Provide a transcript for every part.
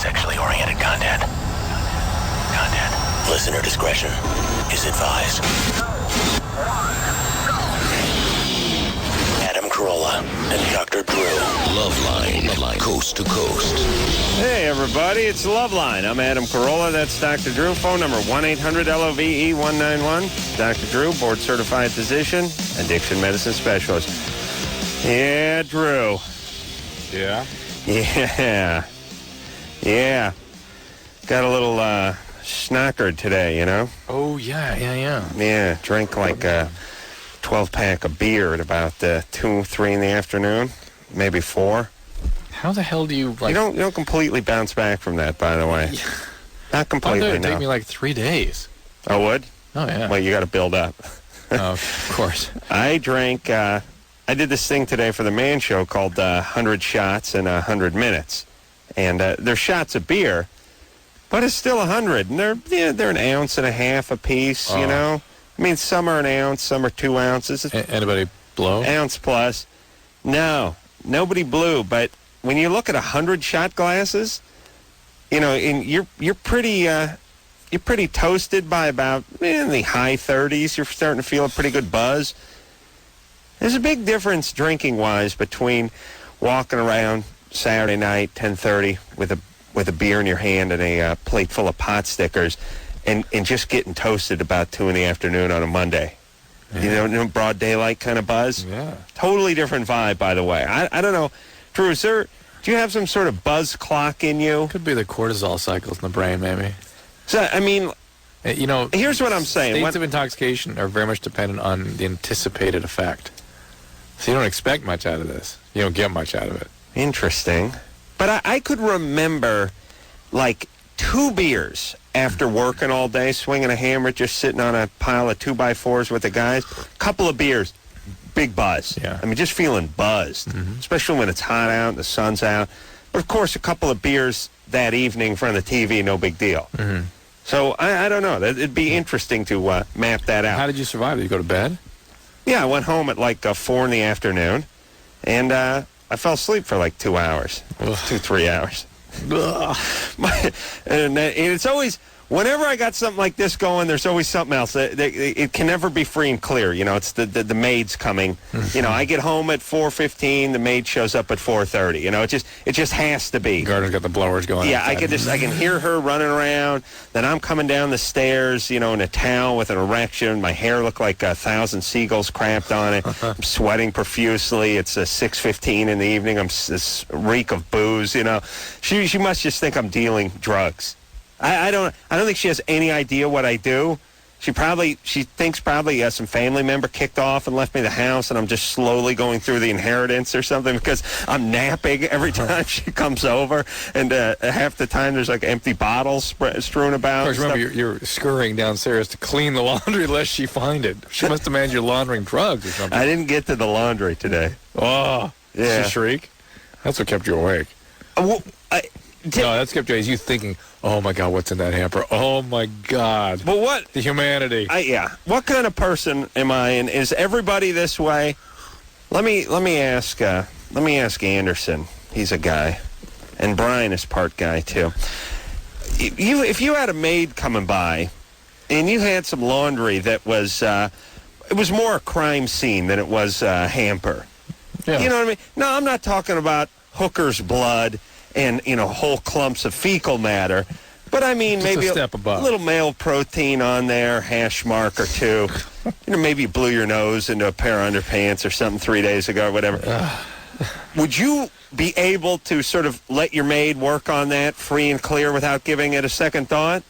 sexually oriented content. Listener discretion is advised. Adam Carolla and Dr. Drew. Loveline, coast to coast. Hey, everybody, it's Loveline. I'm Adam Carolla. That's Dr. Drew. Phone number 1-800-LOVE-191. Dr. Drew, board-certified physician, addiction medicine specialist. Yeah, Drew. Yeah? Yeah. Got a little schnockered today, you know? Oh, yeah. Yeah, drank like a 12-pack of beer at about 2, 3 in the afternoon, maybe 4. How the hell do you, like... You don't completely bounce back from that, by the way. Yeah. Not completely, It would no. take me like 3 days. Oh, would? Oh, yeah. Well, you got to build up. Oh, of course. I drank, I did this thing today for the Man Show called 100 Shots in 100 Minutes. And they're shots of beer, but it's still 100. And they're an ounce and a half a piece, you know? I mean, some are an ounce, some are 2 ounces. Anybody blow? Ounce plus. No, nobody blew. But when you look at 100 shot glasses, you know, you're pretty toasted by about in the high 30s. You're starting to feel a pretty good buzz. There's a big difference drinking-wise between walking around Saturday night, 10:30, with a beer in your hand and a plate full of pot stickers, and just getting toasted about 2 in the afternoon on a Monday. Yeah. You know, broad daylight kind of buzz. Yeah. Totally different vibe, by the way. I don't know. Drew, do you have some sort of buzz clock in you? Could be the cortisol cycles in the brain, maybe. So, I mean, you know, here's what I'm saying. States of intoxication are very much dependent on the anticipated effect. So you don't expect much out of this. You don't get much out of it. Interesting. But I could remember, like, 2 beers after working all day, swinging a hammer, just sitting on a pile of 2x4s with the guys. Couple of beers, big buzz. Yeah. I mean, just feeling buzzed, especially when it's hot out and the sun's out. But, of course, a couple of beers that evening in front of the TV, no big deal. Mm-hmm. So, I don't know. It'd be interesting to map that out. How did you survive? Did you go to bed? Yeah, I went home at like 4 in the afternoon, and I fell asleep for like 2 hours, 2-3 hours. And it's always, whenever I got something like this going, there's always something else. It can never be free and clear. You know, it's the maid's coming. You know, I get home at 4:15. The maid shows up at 4:30. You know, it just has to be. Garden's got the blowers going. Yeah, I outside. can hear her running around. Then I'm coming down the stairs, you know, in a towel with an erection. My hair looked like 1,000 seagulls crapped on it. I'm sweating profusely. It's 6:15 in the evening. I'm this reek of booze. You know, she must just think I'm dealing drugs. I don't think she has any idea what I do. She thinks probably some family member kicked off and left me the house, and I'm just slowly going through the inheritance or something because I'm napping every time she comes over, and half the time there's like empty bottles strewn about. Of course, remember, you're scurrying downstairs to clean the laundry lest she find it. She must imagine you're laundering drugs or something. I didn't get to the laundry today. Oh, yeah. Did she shriek? That's what kept you awake. No, that's kept you awake. You thinking, oh my God, what's in that hamper? Oh my God. But what? The humanity. What kind of person am I? And is everybody this way? Let me ask Anderson. He's a guy, and Brian is part guy too. If you had a maid coming by, and you had some laundry that was, it was more a crime scene than it was a hamper. Yeah. You know what I mean? No, I'm not talking about hooker's blood and, you know, whole clumps of fecal matter. But, I mean, just maybe a step above. Little male protein on there, hash mark or 2. You know, maybe you blew your nose into a pair of underpants or something 3 days ago or whatever. Would you be able to sort of let your maid work on that free and clear without giving it a second thought?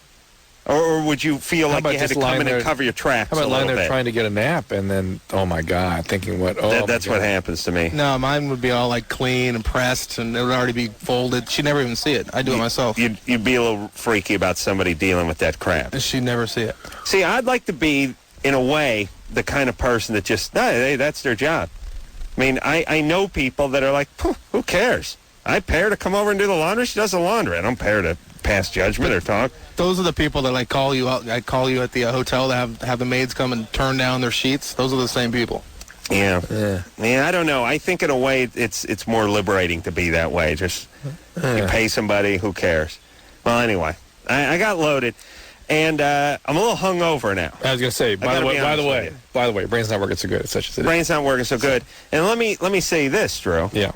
Or would you feel like you had to come in and cover your tracks a little bit? How about lying there trying to get a nap and then, oh my God, thinking what? That's what happens to me. No, mine would be all like clean and pressed, and it would already be folded. She'd never even see it. I do it myself. You'd be a little freaky about somebody dealing with that crap. She'd never see it. See, I'd like to be, in a way, the kind of person that just, that's their job. I mean, I know people that are like, who cares? I pay her to come over and do the laundry. She does the laundry. I don't pay her to pass judgment or talk. Those are the people that like call you out. I call you at the hotel to have the maids come and turn down their sheets. Those are the same people. Yeah. I don't know. I think in a way it's more liberating to be that way. Just you pay somebody, who cares? Well, anyway, I got loaded, and I'm a little hungover now. I was going to say, by the way, brain's not working so good, such as it is. Brain's not working so good. And let me say this, Drew. Yeah.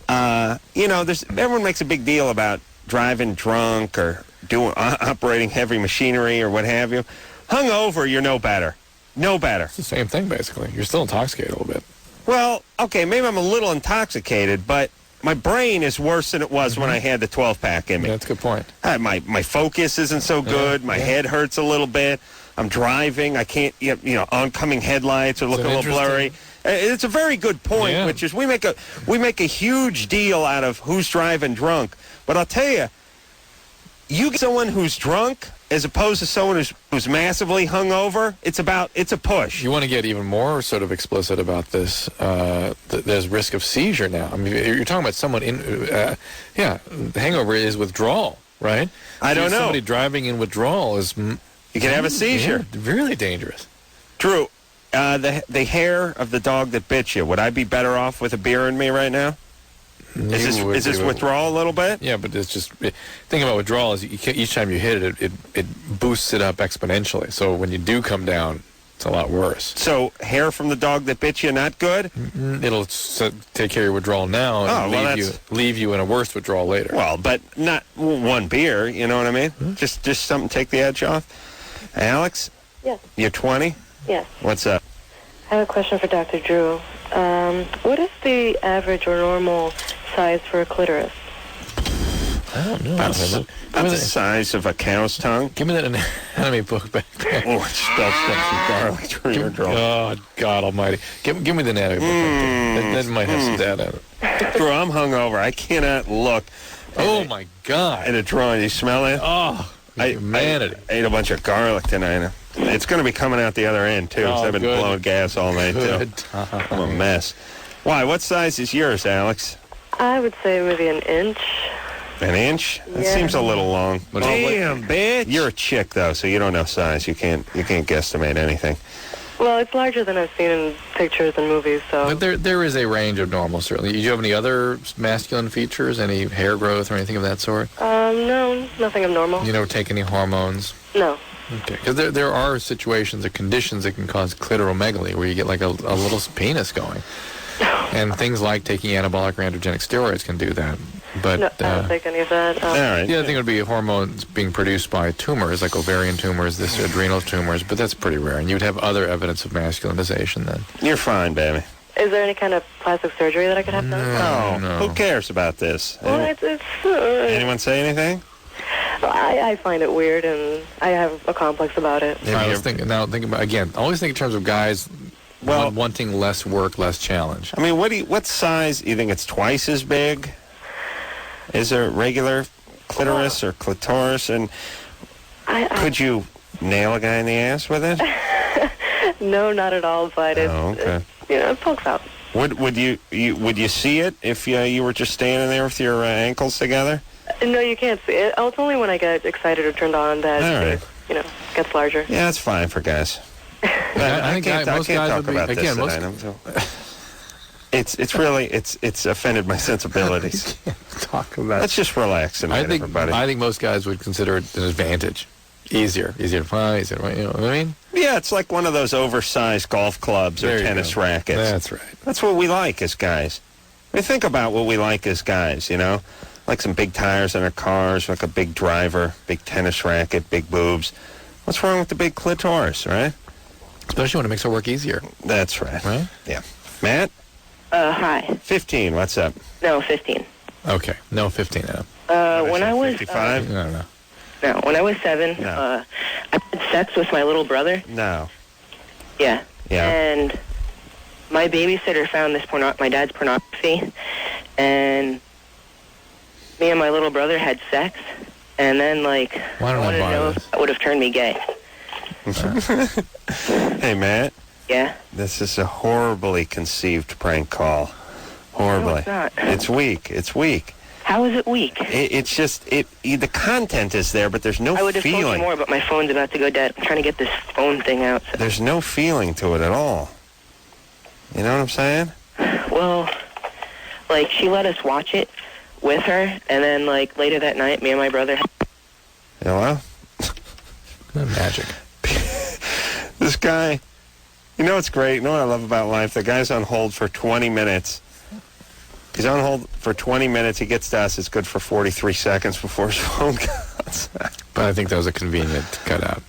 Everyone makes a big deal about driving drunk or operating heavy machinery or what have you. Hungover, you're no better. No better. It's the same thing, basically. You're still intoxicated a little bit. Well, okay, maybe I'm a little intoxicated, but my brain is worse than it was when I had the 12-pack in me. Yeah, that's a good point. My focus isn't so good. My head hurts a little bit. I'm driving. I can't, oncoming headlights are looking a little blurry. It's a very good point, which is we make a huge deal out of who's driving drunk. But I'll tell you, you get someone who's drunk as opposed to someone who's massively hungover, it's a push. You want to get even more sort of explicit about this. There's risk of seizure now. I mean, you're talking about someone the hangover is withdrawal, right? I don't know. Somebody driving in withdrawal is... You can have a seizure. Yeah, really dangerous. Drew, the hair of the dog that bit you, would I be better off with a beer in me right now? Is this withdrawal a little bit? Yeah, but it's just... Thing about withdrawal is each time you hit it, it boosts it up exponentially. So when you do come down, it's a lot worse. So hair from the dog that bit you, not good? It'll take care of your withdrawal now and leave you in a worse withdrawal later. Well, but not one beer, you know what I mean? Mm-hmm. Just something to take the edge off. Alex? Yes. You're 20? Yes. What's up? I have a question for Dr. Drew. What is the average or normal size for a clitoris? I don't know. About the size of a cow's tongue. Give me that anatomy book back there. Oh, it spells some garlic through your drawer. Oh, God almighty. Give me the anatomy book back there. That might have some data in it. Drew, I'm hungover. I cannot look. Oh, my God. At a drawing. You smell it? Oh, humanity. I ate a bunch of garlic tonight. It's going to be coming out the other end, too, because I've been blowing gas all night, too. I'm a mess. Why? What size is yours, Alex? I would say maybe an inch. An inch? That seems a little long. Damn, bitch. You're a chick, though, so you don't know size. You can't guesstimate anything. Well, it's larger than I've seen in pictures and movies, so... But there is a range of normal, certainly. Do you have any other masculine features, any hair growth or anything of that sort? No, nothing abnormal. You never take any hormones? No. Okay, because there are situations or conditions that can cause clitoromegaly, where you get like a little penis going. And things like taking anabolic or androgenic steroids can do that. But no, I don't take any of that. All right. The other thing would be hormones being produced by tumors, like ovarian tumors, adrenal tumors, but that's pretty rare. And you'd have other evidence of masculinization then. You're fine, baby. Is there any kind of plastic surgery that I could have done? No. Who cares about this? Well, Anyone say anything? I find it weird, and I have a complex about it. I was thinking about, again, always think in terms of guys wanting less work, less challenge. I mean, what size? You think it's twice as big? Is there regular clitoris or clitoris? And could you nail a guy in the ass with it? No, not at all, but it pokes out. Would you see it if you were just standing there with your ankles together? No, you can't see it. Oh, it's only when I get excited or turned on that it gets larger. Yeah, that's fine for guys. I can't talk about this tonight. It's offended my sensibilities. Talk about. Let's just relax tonight, everybody. I think most guys would consider it an advantage. Easier to find. You know what I mean? Yeah, it's like one of those oversized golf clubs or tennis rackets. That's right. That's what we like as guys. I mean, think about what we like as guys, like some big tires on our cars, like a big driver, big tennis racket, big boobs. What's wrong with the big clitoris, right? Especially when it makes our work easier. That's right. Right? Yeah. Matt? Hi. 15, what's up? No, 15. Okay. No, 15 now. When I was... 55? No. No, when I was 7, No. I had sex with my little brother. No. Yeah. Yeah. And my babysitter found my dad's pornography, and me and my little brother had sex, and then, I wanted to know if that would have turned me gay. Hey, Matt. Yeah? This is a horribly conceived prank call. Horribly. No, it's not. It's weak. It's weak. How is it weak? It's just, the content is there, but there's no feeling. I would have told you more, but my phone's about to go dead. I'm trying to get this phone thing out. So. There's no feeling to it at all. You know what I'm saying? Well, like, she let us watch it with her, and then, like, later that night, me and my brother... Yeah, well... Magic. This guy... You know what's great? You know what I love about life? The guy's on hold for 20 minutes. He's on hold for 20 minutes. He gets to us. It's good for 43 seconds before his phone cuts. But I think that was a convenient cutout.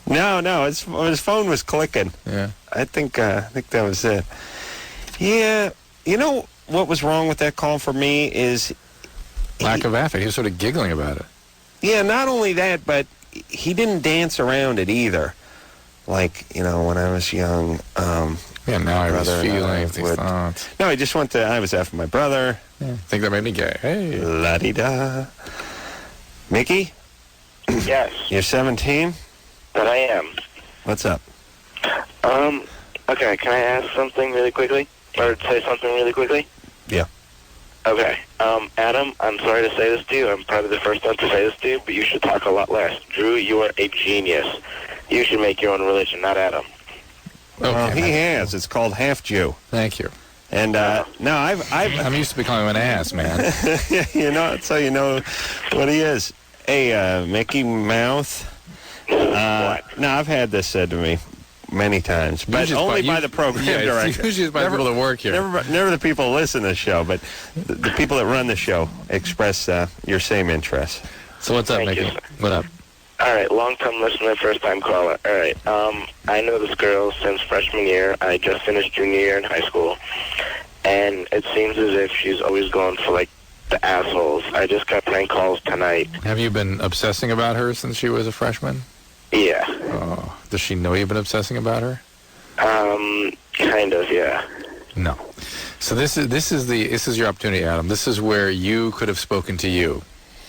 No, his phone was clicking. Yeah. I think that was it. Yeah, you know what was wrong with that call for me is... Lack of affect. He was sort of giggling about it. Yeah, not only that, but he didn't dance around it either. Like, you know, when I was young... yeah, now I was feeling these thoughts. No, I just went to... I was after my brother. Yeah. I think that made me gay. Hey. La-di-da. Mickey? Yes. You're 17? That I am. What's up? Okay, can I ask something really quickly? Or say something really quickly? Yeah. Okay. Adam, I'm sorry to say this to you. I'm probably the first one to say this to you, but you should talk a lot less. Drew, you are a genius. You should make your own religion, not Adam. Okay, well, he has. It's called Half Jew. Thank you. And, no, I'm used to becoming an ass, man. You know, so you know what he is. Hey, Mickey Mouth. No, I've had this said to me many times, but only by the program director. Usually by people that work here. Never the people who listen to the show, but the people that run the show express your same interests. So what's up, Mickey? What up? All right, long-time listener, first-time caller. All right, I know this girl since freshman year. I just finished junior year in high school, and it seems as if she's always going for, like, the assholes. I just got prank calls tonight. Have you been obsessing about her since she was a freshman? Yeah. Oh, does she know you've been obsessing about her? Kind of, yeah. No. So this is your opportunity, Adam. This is where you could have spoken to you.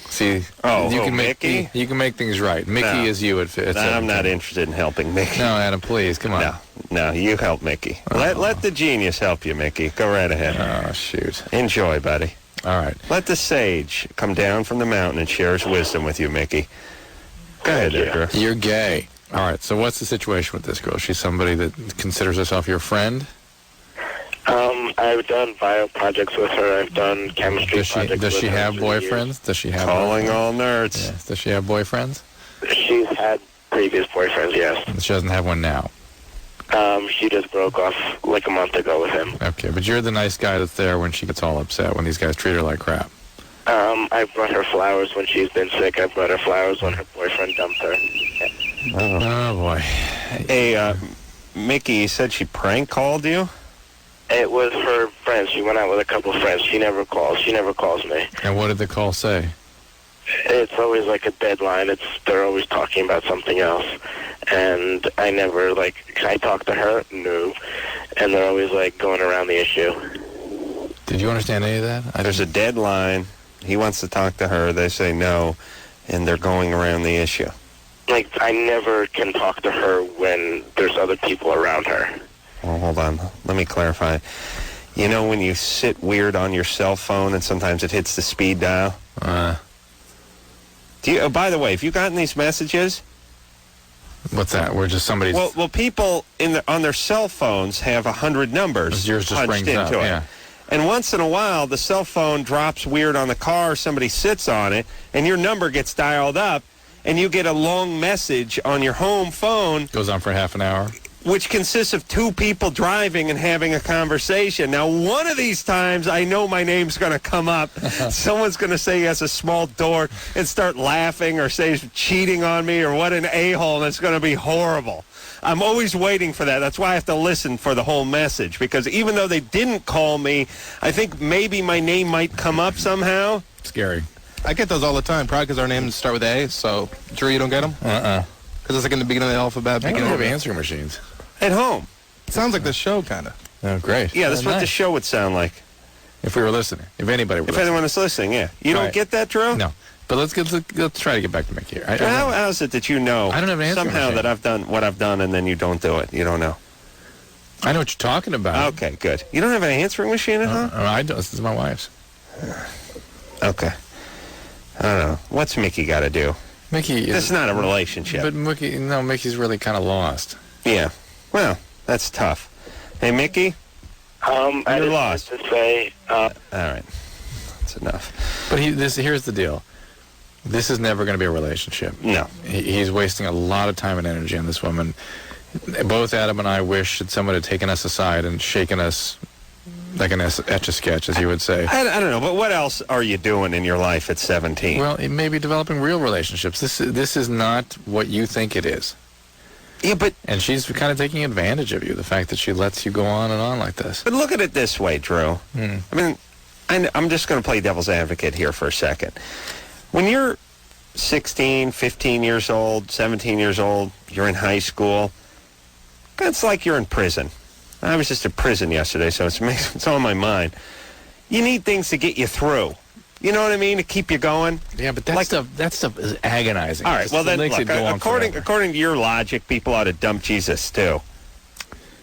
See, you can make Mickey? You can make things right. Mickey is you at I'm not interested in helping Mickey. No, Adam, please, come on. No, you help Mickey. Let the genius help you, Mickey. Go right ahead. Oh, shoot. Enjoy, buddy. All right. Let the sage come down from the mountain and share his wisdom with you, Mickey. Go ahead, Edgar. You're gay. All right, so what's the situation with this girl? She's somebody that considers herself your friend? I've done bio projects with her. I've done chemistry projects with her. Does she have boyfriends? Does she have Calling all nerds. Yes. Does she have boyfriends? She's had previous boyfriends, yes. She doesn't have one now? She just broke off like a month ago with him. Okay, but you're the nice guy that's there when she gets all upset, when these guys treat her like crap. I brought her flowers when she's been sick. I brought her flowers when her boyfriend dumped her. Oh boy. Hey, Mickey, you said she prank called you? It was her friends. She went out with a couple of friends. She never calls. She never calls me. And what did the call say? It's always like a deadline. They're always talking about something else. And I never, can I talk to her? No. And they're always, going around the issue. Did you understand any of that? There's a deadline. He wants to talk to her. They say no. And they're going around the issue. I never can talk to her when there's other people around her. Well, hold on. Let me clarify. You know when you sit weird on your cell phone and sometimes it hits the speed dial? By the way, have you gotten these messages? What's that? Where just somebody's... Well, people on their cell phones have 100 numbers yours just punched rings into up, it. yeah. And once in a while, the cell phone drops weird on the car, somebody sits on it, and your number gets dialed up, and you get a long message on your home phone. Goes on for half an hour. Which consists of two people driving and having a conversation. Now, one of these times, I know my name's going to come up. Someone's going to say he has a small door and start laughing or say he's cheating on me or what an a-hole, and it's going to be horrible. I'm always waiting for that. That's why I have to listen for the whole message, because even though they didn't call me, I think maybe my name might come up somehow. Scary. I get those all the time, probably because our names start with A, so Drew, you don't get them? Because it's like in the beginning of the alphabet. I don't have answering machines. At home. It sounds like the show, kind of. Oh, great. Yeah, that's what the show would sound like. If we were listening. If anybody were listening. If anyone is listening, yeah. You don't get that, Drew? No. But let's try to get back to Mickey here. How is it that you know I don't have an answering somehow machine. that I've done what I've done and then you don't do it? You don't know. I know what you're talking about. Okay, good. You don't have an answering machine at home? I don't. This is my wife's. Okay. I don't know. What's Mickey got to do? Mickey is... This is not a relationship. But Mickey's really kind of lost. Yeah. Well, that's tough. Hey, Mickey? I You're just lost. wanted to say, All right. That's enough. But here's the deal. This is never going to be a relationship. No. He's wasting a lot of time and energy on this woman. Both Adam and I wish that someone had taken us aside and shaken us like an etch-a-sketch, as you would say. I don't know, but what else are you doing in your life at 17? Well, it may be developing real relationships. This is not what you think it is. Yeah, but... And she's kind of taking advantage of you, the fact that she lets you go on and on like this. But look at it this way, Drew. I mean, I'm just going to play devil's advocate here for a second. When you're 16, 15 years old, 17 years old, you're in high school, it's like you're in prison. I was just in prison yesterday, so it's on my mind. You need things to get you through. You know what I mean? To keep you going. Yeah, but that stuff is agonizing. All right, well then, makes look, it go on according forever. to your logic, people ought to dump Jesus too.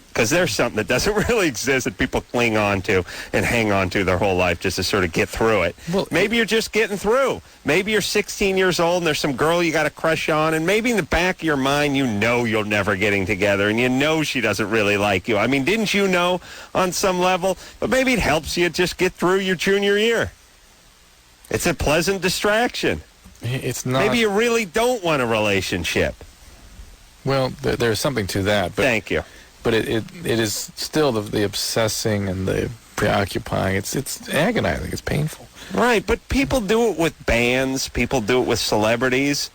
Because there's something that doesn't really exist that people cling on to and hang on to their whole life just to sort of get through it. Well, maybe you're just getting through. Maybe you're 16 years old and there's some girl you got a crush on, and maybe in the back of your mind you know you're never getting together and you know she doesn't really like you. I mean, didn't you know on some level? But maybe it helps you just get through your junior year. It's a pleasant distraction. It's not. Maybe you really don't want a relationship. Well, there's something to that. But Thank you. But it is still the obsessing and the preoccupying. It's agonizing. It's painful. Right, but people do it with bands. People do it with celebrities.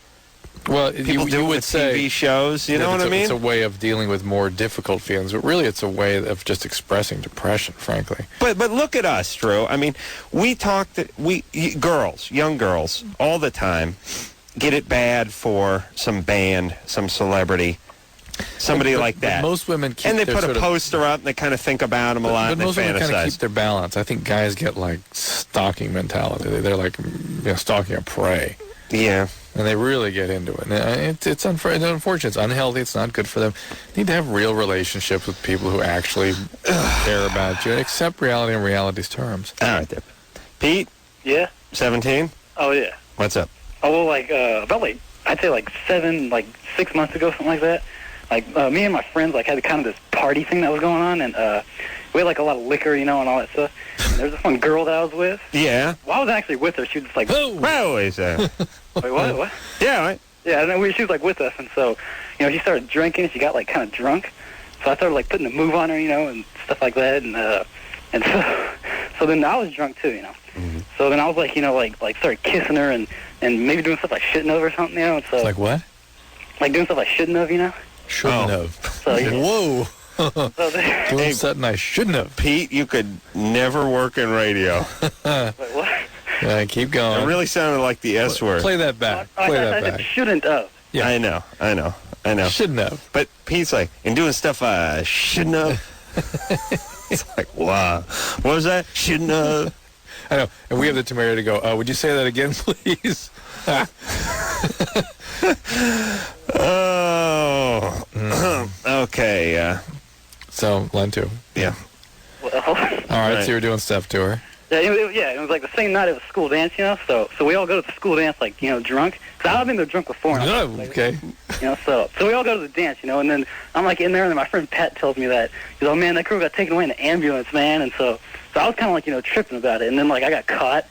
Well, People do you it would with say TV shows. You know what I mean? It's a way of dealing with more difficult feelings, but really it's a way of just expressing depression, frankly. But look at us, Drew. I mean, we talk that girls, young girls, all the time get it bad for some band, some celebrity, somebody But like that. Most women keep and they their put sort a of- poster up and they kind of think about them a lot But and they most women kind of keep fantasize. their balance. I think guys get like stalking mentality. They're like stalking a prey. Yeah. And they really get into it. And it's unfortunate. It's unhealthy. It's not good for them. You need to have real relationships with people who actually care about you and accept reality in reality's terms. All right, there. Pete, Yeah. 17? Oh, yeah. What's up? Oh, well, about I'd say 6 months ago, something like that. Me and my friends, had kind of this party thing that was going on, and we had, a lot of liquor, and all that stuff. And there was this one girl that I was with. Yeah. Well, I wasn't actually with her. She was just Well, is wait, what? Yeah, right. Yeah, and then she was, with us, and so, she started drinking, and she got, kind of drunk. So I started, putting the move on her, and stuff like that, and so then I was drunk, too, Mm-hmm. So then I was, started kissing her and maybe doing stuff I shouldn't have or something, and so... Like what? doing stuff I shouldn't have, Shouldn't have. So, yeah. Whoa. So then, Doing something I shouldn't have. Pete, you could never work in radio. wait, what? Yeah, keep going. It really sounded like the S word. Play that back. I Play said that back. shouldn't have. Yeah. I know. Shouldn't have. But Pete's like, and doing stuff I shouldn't have. It's like, wow. What was that? Shouldn't have. I know. And we have the temerity to go, would you say that again, please? Oh. Okay. So, Len too. Yeah. Well, All right, Right. so you're doing stuff to her. it was the same night of a school dance, So we all go to the school dance, drunk. Because I've been there drunk before. And I was, Okay. So we all go to the dance, and then I'm in there, and then my friend Pat tells me that, he's like, oh, man, that girl got taken away in the ambulance, man. And so I was kind of tripping about it. And then I got caught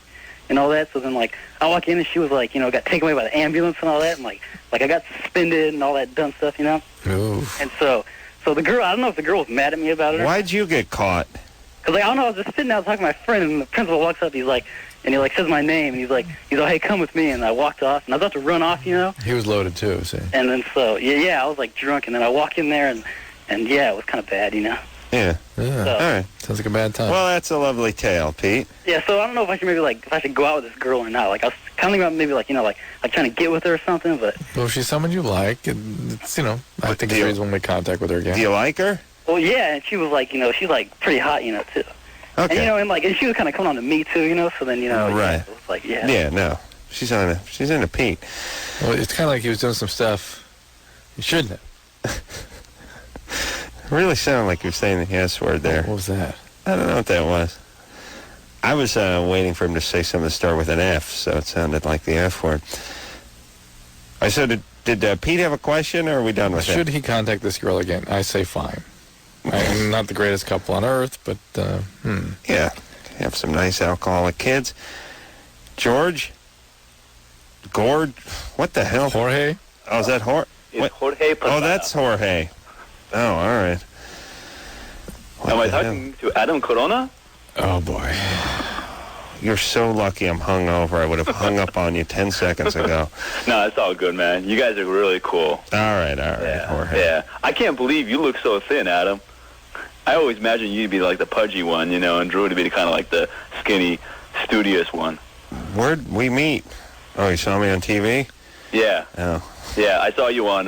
and all that. So then I walk in and she was got taken away by the ambulance and all that. And I got suspended and all that dumb stuff, Ooh. And so the girl, I don't know if the girl was mad at me about it. Why'd you get caught? Because I don't know, I was just sitting there talking to my friend, and the principal walks up, he's like, and he says my name, and he's like, hey, come with me. And I walked off, and I was about to run off, He was loaded too, see. And then so, I was drunk, and then I walk in there, and it was kind of bad, Yeah. Yeah. So, All right. Sounds like a bad time. Well, that's a lovely tale, Pete. Yeah, so I don't know if I should maybe, if I should go out with this girl or not. I was kind of thinking about maybe, trying to get with her or something, but... Well, if she's someone you like, it's, I think it's do you- reasonable to make contact with her again. Do you like her? Well, yeah, and she was she's pretty hot, too. Okay. And, and she was kind of coming on to me, too, so then, Right. it was yeah. Yeah, no. She's into Pete. Well, it's kind of like he was doing some stuff he shouldn't have. It really sounded like you were saying the S word there. What was that? I don't know what that was. I was waiting for him to say something to start with an F, so it sounded like the F word. I said, did Pete have a question, or are we done with Should it? he contact this girl again? I say fine. I'm not the greatest couple on earth, but, Yeah, have some nice alcoholic kids. George? Gord? What the hell? Jorge? Oh, is that Jorge? It's Jorge Posada. Oh, that's Jorge. Oh, all right. Am I talking to Adam Corona? Oh, boy. You're so lucky I'm hungover. I would have hung up on you 10 seconds ago. No, it's all good, man. You guys are really cool. All right, Jorge. Yeah. I can't believe you look so thin, Adam. I always imagine you to be like the pudgy one, and Drew to be kind of like the skinny, studious one. Where'd we meet? Oh, you saw me on TV? Yeah. Oh. Yeah, I saw you on,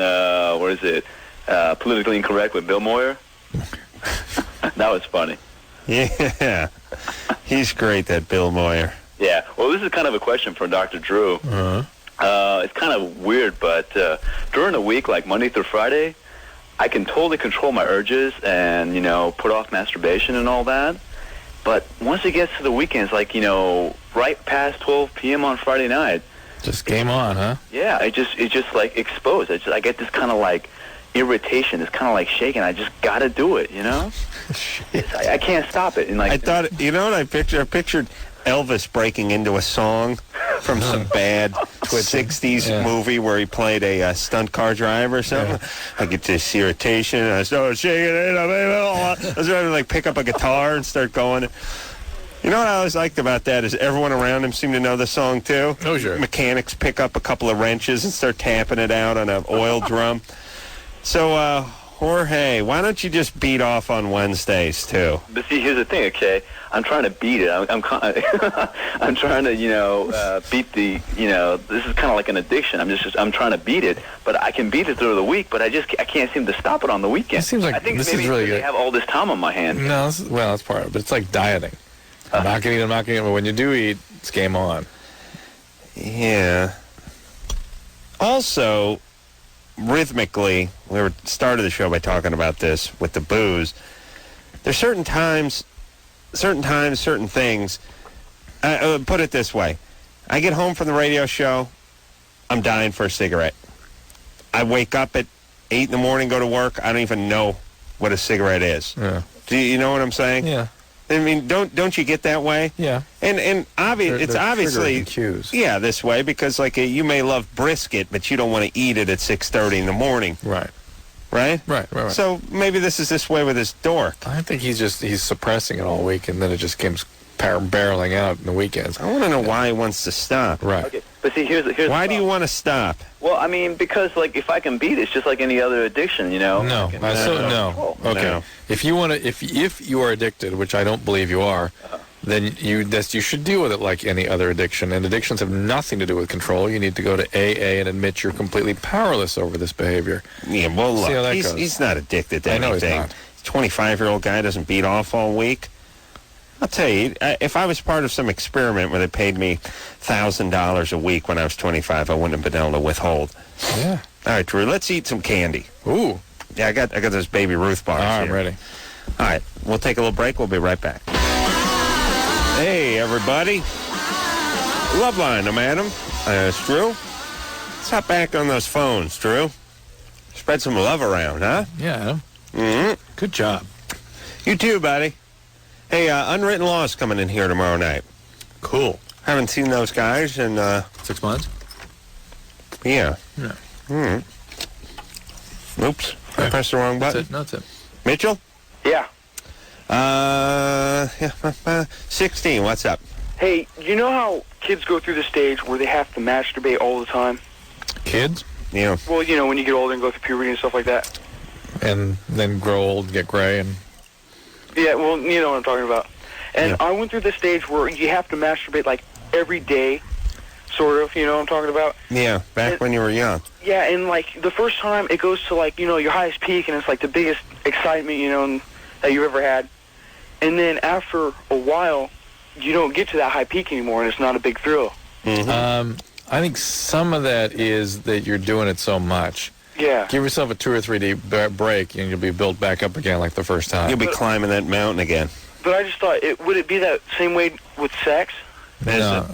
Politically Incorrect with Bill Moyer. That was funny. Yeah. He's great, that Bill Moyer. Yeah. Well, this is kind of a question for Dr. Drew. Uh-huh. It's kind of weird, but during the week, like Monday through Friday, I can totally control my urges and, put off masturbation and all that. But once it gets to the weekends, like, right past 12 p.m. on Friday night. Just game on, huh? Yeah, it's just like exposed. I get this kind of like irritation. It's kind of like shaking. I just got to do it, I can't stop it. And like I thought, what I pictured? I pictured Elvis breaking into a song from some bad 60s movie where he played a stunt car driver or something. Yeah. I get this irritation, and I start shaking it. I was ready to pick up a guitar and start going. You know what I always liked about that is everyone around him seemed to know the song too. Oh, sure. Mechanics pick up a couple of wrenches and start tapping it out on an oil drum. So, Jorge, why don't you just beat off on Wednesdays too? But see, here's the thing, okay? I'm trying to beat it. I'm trying to, beat the, this is kind of like an addiction. I'm trying to beat it, but I can beat it through the week, but I can't seem to stop it on the weekend. It seems like I think this maybe is really good. I have all this time on my hands. No, that's part of it, but it's like dieting. I'm not going to eat, but when you do eat, it's game on. Yeah. Also, rhythmically, we started the show by talking about this with the booze. There's certain times, certain things. Put it this way. I get home from the radio show, I'm dying for a cigarette. I wake up at 8 in the morning, go to work, I don't even know what a cigarette is. Yeah. Do you know what I'm saying? Yeah. I mean, don't you get that way? Yeah. And it's obviously cues. Yeah, this way because you may love brisket, but you don't want to eat it at 6:30 in the morning. Right. Right. So So maybe this way with this dork. I think he's suppressing it all week, and then it just comes barreling out in the weekends. I want to know why he wants to stop. Right. Okay, but see, here's why do you want to stop? Well, I mean, because if I can beat it, it's just like any other addiction, No. No. Okay. No. If you want to, if you are addicted, which I don't believe you are, then you should deal with it like any other addiction. And addictions have nothing to do with control. You need to go to AA and admit you're completely powerless over this behavior. Yeah. Well, See how look, that he's goes. not addicted to I know he's anything. not. 25-year-old guy doesn't beat off all week. I'll tell you, if I was part of some experiment where they paid me $1,000 a week when I was 25, I wouldn't have been able to withhold. Yeah. All right, Drew, let's eat some candy. Ooh. Yeah, I got those Baby Ruth bars I'm here. ready. All right, we'll take a little break. We'll be right back. Hey, everybody. Loveline, I'm Adam. It's Drew. Let's hop back on those phones, Drew. Spread some love around, huh? Yeah. Mm-hmm. Good job. You too, buddy. Hey, Unwritten Law's coming in here tomorrow night. Cool. Haven't seen those guys in, 6 months? yeah. Yeah. Mm-hmm. Oops. I pressed the wrong button. That's it. Mitchell? Yeah. 16, what's up? Hey, you know how kids go through the stage where they have to masturbate all the time? Kids? Yeah. Well, when you get older and go through puberty and stuff like that. And then grow old and get gray and... Yeah, well, you know what I'm talking about. And Yeah. I went through the stage where you have to masturbate, every day, sort of, you know what I'm talking about? Yeah, back when you were young. Yeah, and, the first time it goes to, your highest peak, and it's, the biggest excitement, that you ever had. And then after a while, you don't get to that high peak anymore, and it's not a big thrill. Mm-hmm. I think some of that is that you're doing it so much. Yeah. Give yourself a 2 or 3 day break, and you'll be built back up again like the first time. You'll be climbing that mountain again. But I just thought, would it be that same way with sex? No.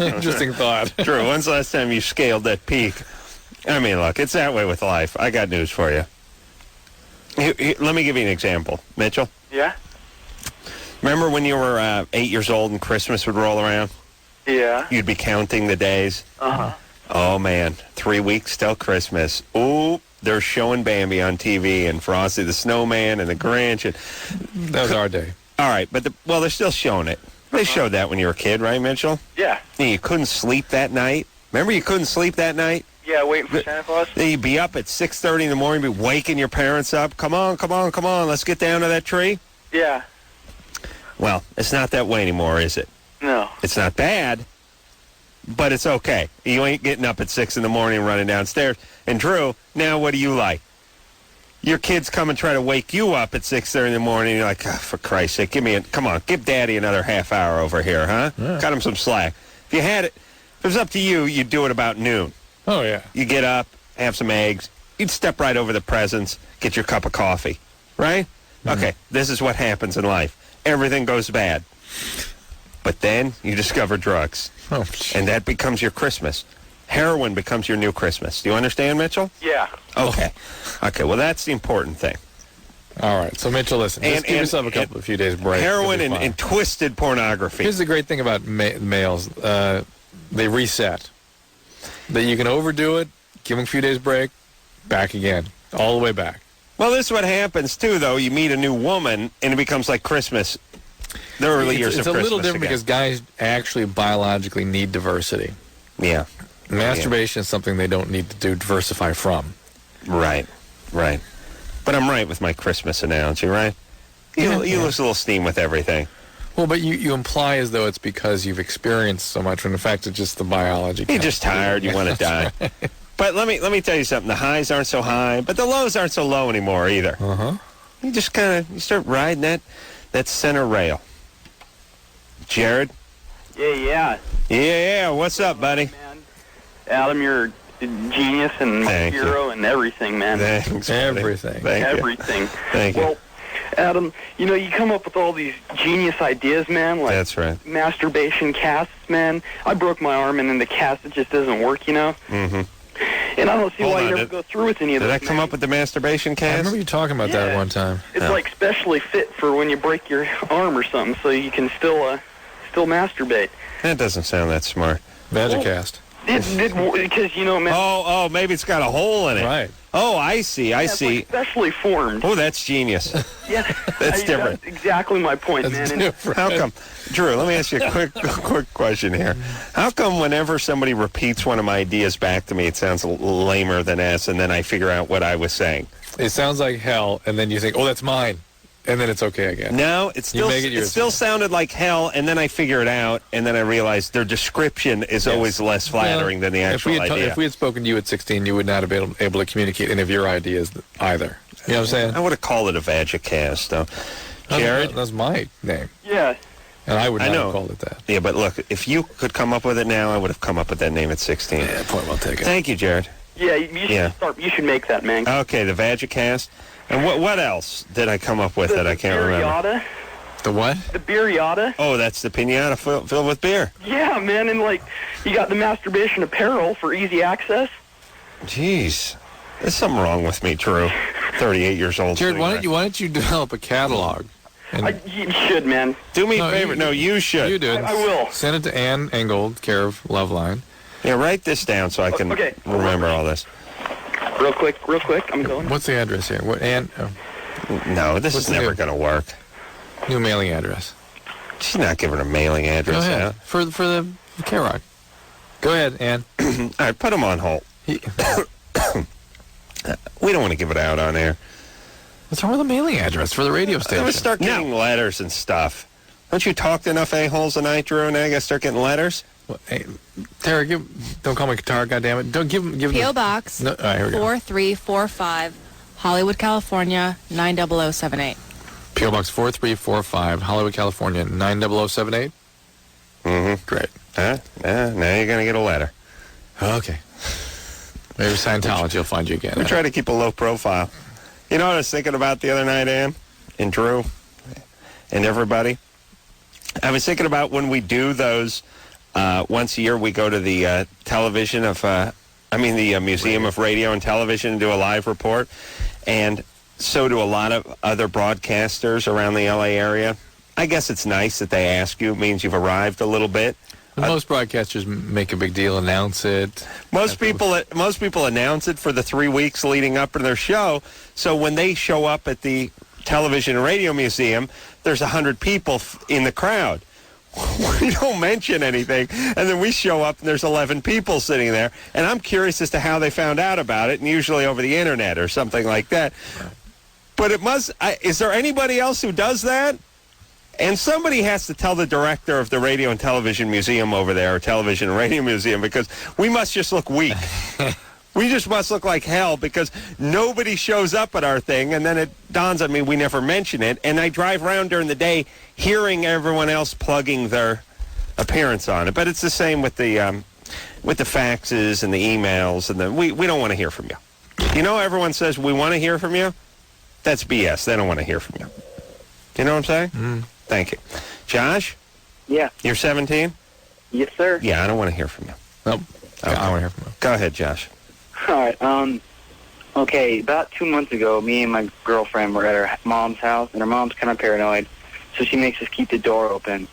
Interesting thought. Drew, when's the last time you scaled that peak? I mean, look, it's that way with life. I got news for you. Let me give you an example, Mitchell. Yeah? Remember when you were 8 years old and Christmas would roll around? Yeah. You'd be counting the days. Uh-huh. Oh, man, 3 weeks till Christmas. Ooh, they're showing Bambi on TV and Frosty the Snowman and the Grinch. And That was our day. all right, but they're still showing it. They showed that when you were a kid, right, Mitchell? Yeah. You couldn't sleep that night. Remember you couldn't sleep that night? Yeah, waiting for Santa Claus? Then you'd be up at 6:30 in the morning, be waking your parents up. Come on, let's get down to that tree. Yeah. Well, it's not that way anymore, is it? No. It's not bad, but it's okay. You ain't getting up at 6 in the morning and running downstairs. And Drew, now what do you like? Your kids come and try to wake you up at 6:30 in the morning. And you're like, oh, for Christ's sake, come on, give Daddy another half hour over here, huh? Yeah. Cut him some slack. If it was up to you, you'd do it about noon. Oh, yeah. You get up, have some eggs. You'd step right over the presents, get your cup of coffee, right? Mm-hmm. Okay, this is what happens in life. Everything goes bad. But then you discover drugs. Oh, And that becomes your Christmas. Heroin becomes your new Christmas. Do you understand, Mitchell? Yeah. Okay. Okay, well, that's the important thing. All right. So, Mitchell, listen. Just give yourself a few days break. Heroin and twisted pornography. Here's the great thing about males. They reset. That you can overdo it, give them a few days break, back again. All the way back. Well, this is what happens, too, though. You meet a new woman, and it becomes like Christmas. The early years of Christmas. It's a little different again. because guys actually biologically need diversity. Yeah. Masturbation is something they don't need to diversify from. Right. But I'm right with my Christmas analogy, right? You lose a little steam with everything. Well, but you imply as though it's because you've experienced so much, when in fact it's just the biology. You're just tired. You want to die. But let me tell you something. The highs aren't so high, but the lows aren't so low anymore either. Uh-huh. You just you start riding that center rail. Jared? Yeah. What's up, buddy? Man. Adam, you're a genius and hero and everything, man. Thanks, everything. Everything. Thank you. Well, Adam, you come up with all these genius ideas, man. Like that's right. Masturbation casts, man. I broke my arm, and then the cast, it just doesn't work, Mm-hmm. And I don't see why you never go through with any of those. Did I come up with the masturbation cast? I remember you talking about that one time. It's like specially fit for when you break your arm or something, so you can still masturbate. That doesn't sound that smart. Magicast. Because, man. Oh, maybe it's got a hole in it. Right. Oh, I see. It's like specially formed. Oh, that's genius. Yeah. That's different. That's exactly my point, That's man. different. How come, Drew, let me ask you a quick question here. How come whenever somebody repeats one of my ideas back to me, it sounds a little lamer than S, and then I figure out what I was saying? It sounds like hell, and then you think, oh, that's mine. And then it's okay again. No, it still sounded like hell, and then I figure it out, and then I realize their description is always less flattering than the actual idea. If we had spoken to you at 16, you would not have been able to communicate any of your ideas either. You know what I'm saying? I would have called it a Vagicast, though. Jared? That's my name. Yeah. And I would not have called it that. Yeah, but look, if you could come up with it now, I would have come up with that name at 16. Yeah, point well taken. Thank you, Jared. Yeah, you should start. You should make that, man. Okay, the Vagicast. And what else did I come up with that I can't remember? The what? The beeriata. Oh, that's the pinata filled with beer. Yeah, man, and you got the masturbation apparel for easy access. Jeez, there's something wrong with me, Drew. 38 years old. Jared, why don't you develop a catalog? You should, man. Do me a favor. You should. You do. I will. Send it to Ann Engold, care of Loveline. Yeah, write this down so I can remember all this. Real quick, I'm going. What's the address here? What, Ann? No, this is never going to work. New mailing address. She's not giving a mailing address Go ahead. out. For the K-Rock. Go ahead, Ann. All right, put him on hold. We don't want to give it out on air. What's wrong with the mailing address for the radio station? I'm going to start getting letters and stuff. Don't you talk to enough a-holes tonight, Drew? Now I got to start getting letters? Well, hey, Tara, don't call me Qatar, goddammit. Don't give him. P.O. Box 4345, Hollywood, California 90078. P.O. Box 4345, Hollywood, California 90078. Mm-hmm. Great. Now you're going to get a letter. Okay. Maybe Scientology will find you again. We try to keep a low profile. You know what I was thinking about the other night, Ann? And Drew? And everybody? I was thinking about when we do those, once a year we go to the the Museum of Radio and Television and do a live report. And so do a lot of other broadcasters around the L.A. area. I guess it's nice that they ask you. It means you've arrived a little bit. Most broadcasters make a big deal, announce it. Most people announce it for the 3 weeks leading up to their show. So when they show up at the Television and Radio Museum, there's 100 people in the crowd. We don't mention anything, and then we show up and there's 11 people sitting there, and I'm curious as to how they found out about it, and usually over the internet or something like that. But is there anybody else who does that? And somebody has to tell the director of the Radio and Television Museum over there, or Television and Radio Museum, because we must just look weak. We just must look like hell because nobody shows up at our thing, and then it dawns on me we never mention it. And I drive around during the day hearing everyone else plugging their appearance on it. But it's the same with the faxes and the emails, and we don't want to hear from you. You know, everyone says we want to hear from you. That's BS. They don't want to hear from you. You know what I'm saying? Mm. Thank you. Josh? Yeah. You're 17? Yes, sir. Yeah, I don't want to hear from you. Nope. Okay. I want to hear from you. Go ahead, Josh. All right. Okay, about 2 months ago, me and my girlfriend were at her mom's house, and her mom's kind of paranoid, so she makes us keep the door open.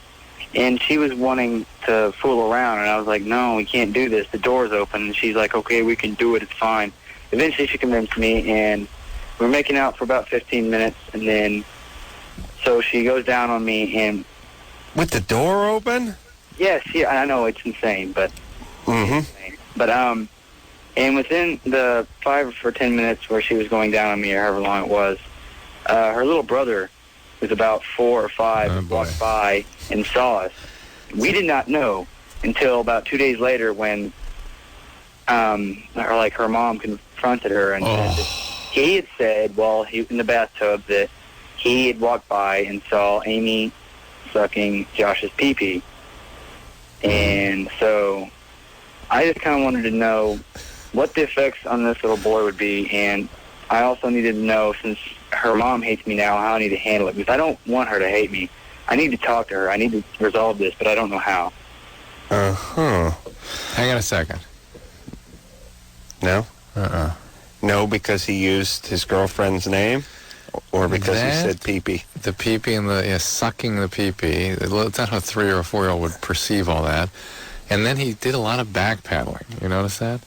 And she was wanting to fool around, and I was like, no, we can't do this. The door's open. And she's like, okay, we can do it. It's fine. Eventually, she convinced me, and we were making out for about 15 minutes, and then so she goes down on me and... With the door open? Yes, yeah, I know it's insane, but... Mm-hmm. But, and within the 5 or 10 minutes where she was going down on me, or however long it was, her little brother was about 4 or 5, walked by and saw us. We did not know until about 2 days later when her mom confronted her and said that he had said while he was in the bathtub that he had walked by and saw Amy sucking Josh's pee-pee. And so I just kind of wanted to know what the effects on this little boy would be, and I also needed to know, since her mom hates me now, how I need to handle it, because I don't want her to hate me. I need to talk to her. I need to resolve this, but I don't know how. Uh-huh. Hang on a second. No? No, because he used his girlfriend's name? Or because he said pee-pee? The pee-pee and sucking the pee-pee. It's not how a 3 or a 4-year-old would perceive all that. And then he did a lot of backpedaling. You notice that?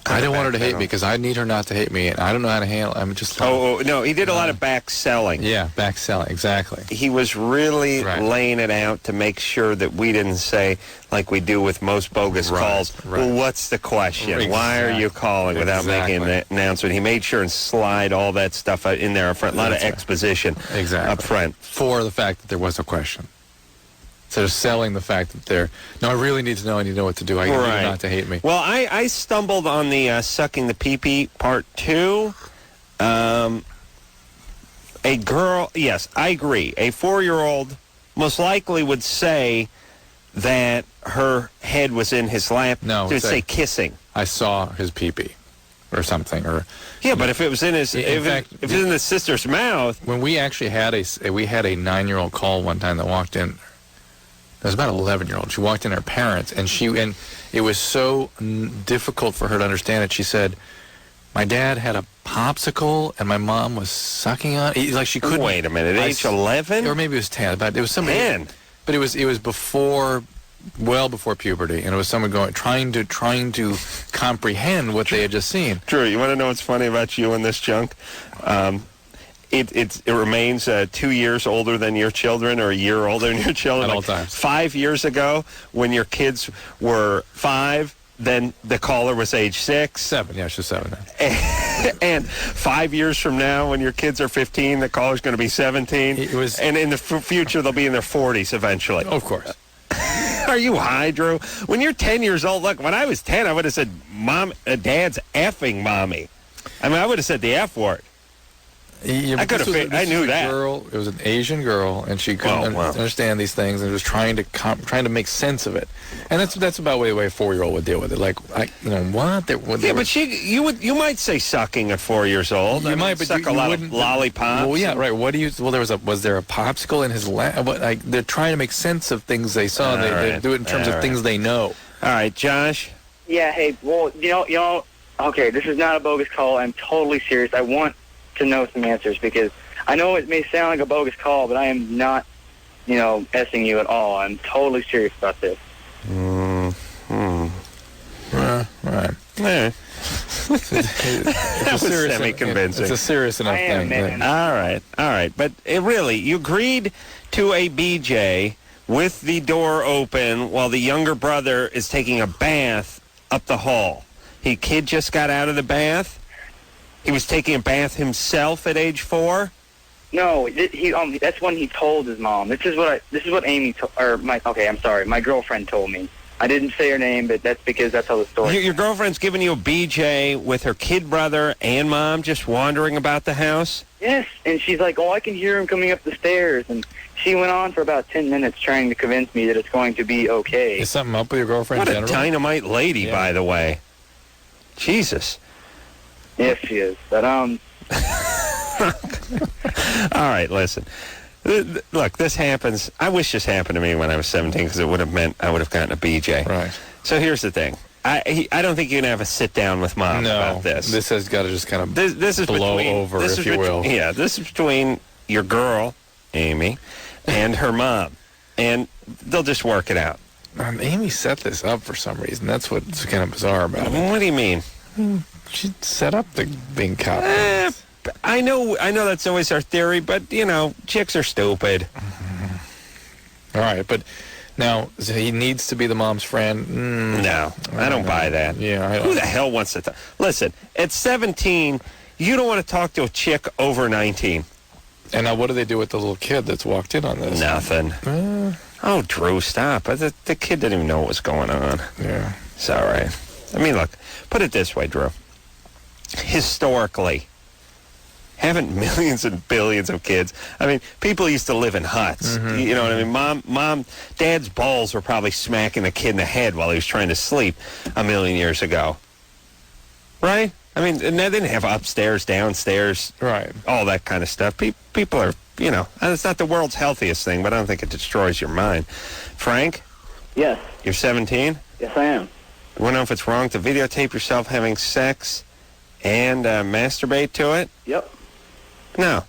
I don't want her to hate me because I need her not to hate me, and I don't know how to handle it. I'm just... no, he did a lot of back selling. Yeah, back selling, exactly. He was really laying it out to make sure that we didn't say, like we do with most bogus calls, well, what's the question? Exactly. Why are you calling without making an announcement? He made sure and slide all that stuff in there up front, a lot of exposition up front. For the fact that there was a question. Instead of selling the fact that I really need to know, I need to know what to do. I need her not to hate me. Well, I stumbled on the sucking the pee-pee part 2. A girl, yes, I agree. A 4-year-old most likely would say that her head was in his lap. No. It would say kissing. I saw his pee-pee or something. Yeah, but if it was in his, if it's in the sister's mouth. When we actually had a 9-year-old call one time that walked in. It was about an 11-year-old. She walked in her parents, and it was so difficult for her to understand it. She said, my dad had a popsicle, and my mom was sucking on it. Like she couldn't... Wait a minute, age 11? Or maybe it was 10. But it was somebody... 10? But it was well before puberty, and it was someone trying to comprehend what they had just seen. Drew, you want to know what's funny about you and this junk? It remains 2 years older than your children or a year older than your children. At all times. 5 years ago, when your kids were 5, then the caller was age 6. 7, yeah, she's 7 now. And 5 years from now, when your kids are 15, the caller's going to be 17. And in the future, they'll be in their 40s eventually. Of course. Are you high, Drew? When you're 10 years old, look, when I was 10, I would have said, Dad's effing mommy. I mean, I would have said the F word. Yeah, I knew that. It was an Asian girl, and she couldn't understand these things, and was trying to make sense of it. And that's about the way a 4-year-old would deal with it. Like, what? But you might say sucking at 4 years old. You might, but suck a lot of lollipops. Well, yeah, right. Was there a popsicle in his lap? They're trying to make sense of things they saw. They do it in terms of things they know. All right, Josh. Yeah. Hey. Well, you know. Okay. This is not a bogus call. I'm totally serious. I want to know some answers, because I know it may sound like a bogus call, but I am not, S-ing you at all. I'm totally serious about this. Right. Yeah. That was semi-convincing. It's a serious enough thing. Man. All right. But really, you agreed to a BJ with the door open while the younger brother is taking a bath up the hall. Kid just got out of the bath. He was taking a bath himself at age 4. No, that's when he told his mom. This is what Amy my girlfriend told me. I didn't say her name, but that's because that's how the story. Your girlfriend's giving you a BJ with her kid brother and mom just wandering about the house? Yes, and she's like, I can hear him coming up the stairs. And she went on for about 10 minutes trying to convince me that it's going to be okay. Is something up with your girlfriend? What a dynamite lady, by the way. Jesus. Yes, she is. But, All right, listen. Look, this happens. I wish this happened to me when I was 17, because it would have meant I would have gotten a BJ. Right. So here's the thing. I don't think you can have a sit-down with Mom about this. This has got to just kind of this is blow over, if you will. Yeah, this is between your girl, Amy, and her mom. And they'll just work it out. Amy set this up for some reason. That's what's kind of bizarre about it. What do you mean? She set up the being cop. I know that's always our theory, but, chicks are stupid. All right, but now, he needs to be the mom's friend? No, I don't buy that. Yeah, Who the hell wants to talk? Listen, at 17, you don't want to talk to a chick over 19. And now what do they do with the little kid that's walked in on this? Nothing. Oh, Drew, stop. The kid didn't even know what was going on. Yeah. It's all right. I mean, look, put it this way, Drew. Historically, haven't millions and billions of kids? I mean, people used to live in huts. Mm-hmm. You know what I mean? Dad's balls were probably smacking the kid in the head while he was trying to sleep a million years ago. Right? I mean, and they didn't have upstairs, downstairs, right? All that kind of stuff. People are, and it's not the world's healthiest thing, but I don't think it destroys your mind. Frank? Yes. You're 17? Yes, I am. You want to know if it's wrong to videotape yourself having sex and masturbate to it? Yep. No.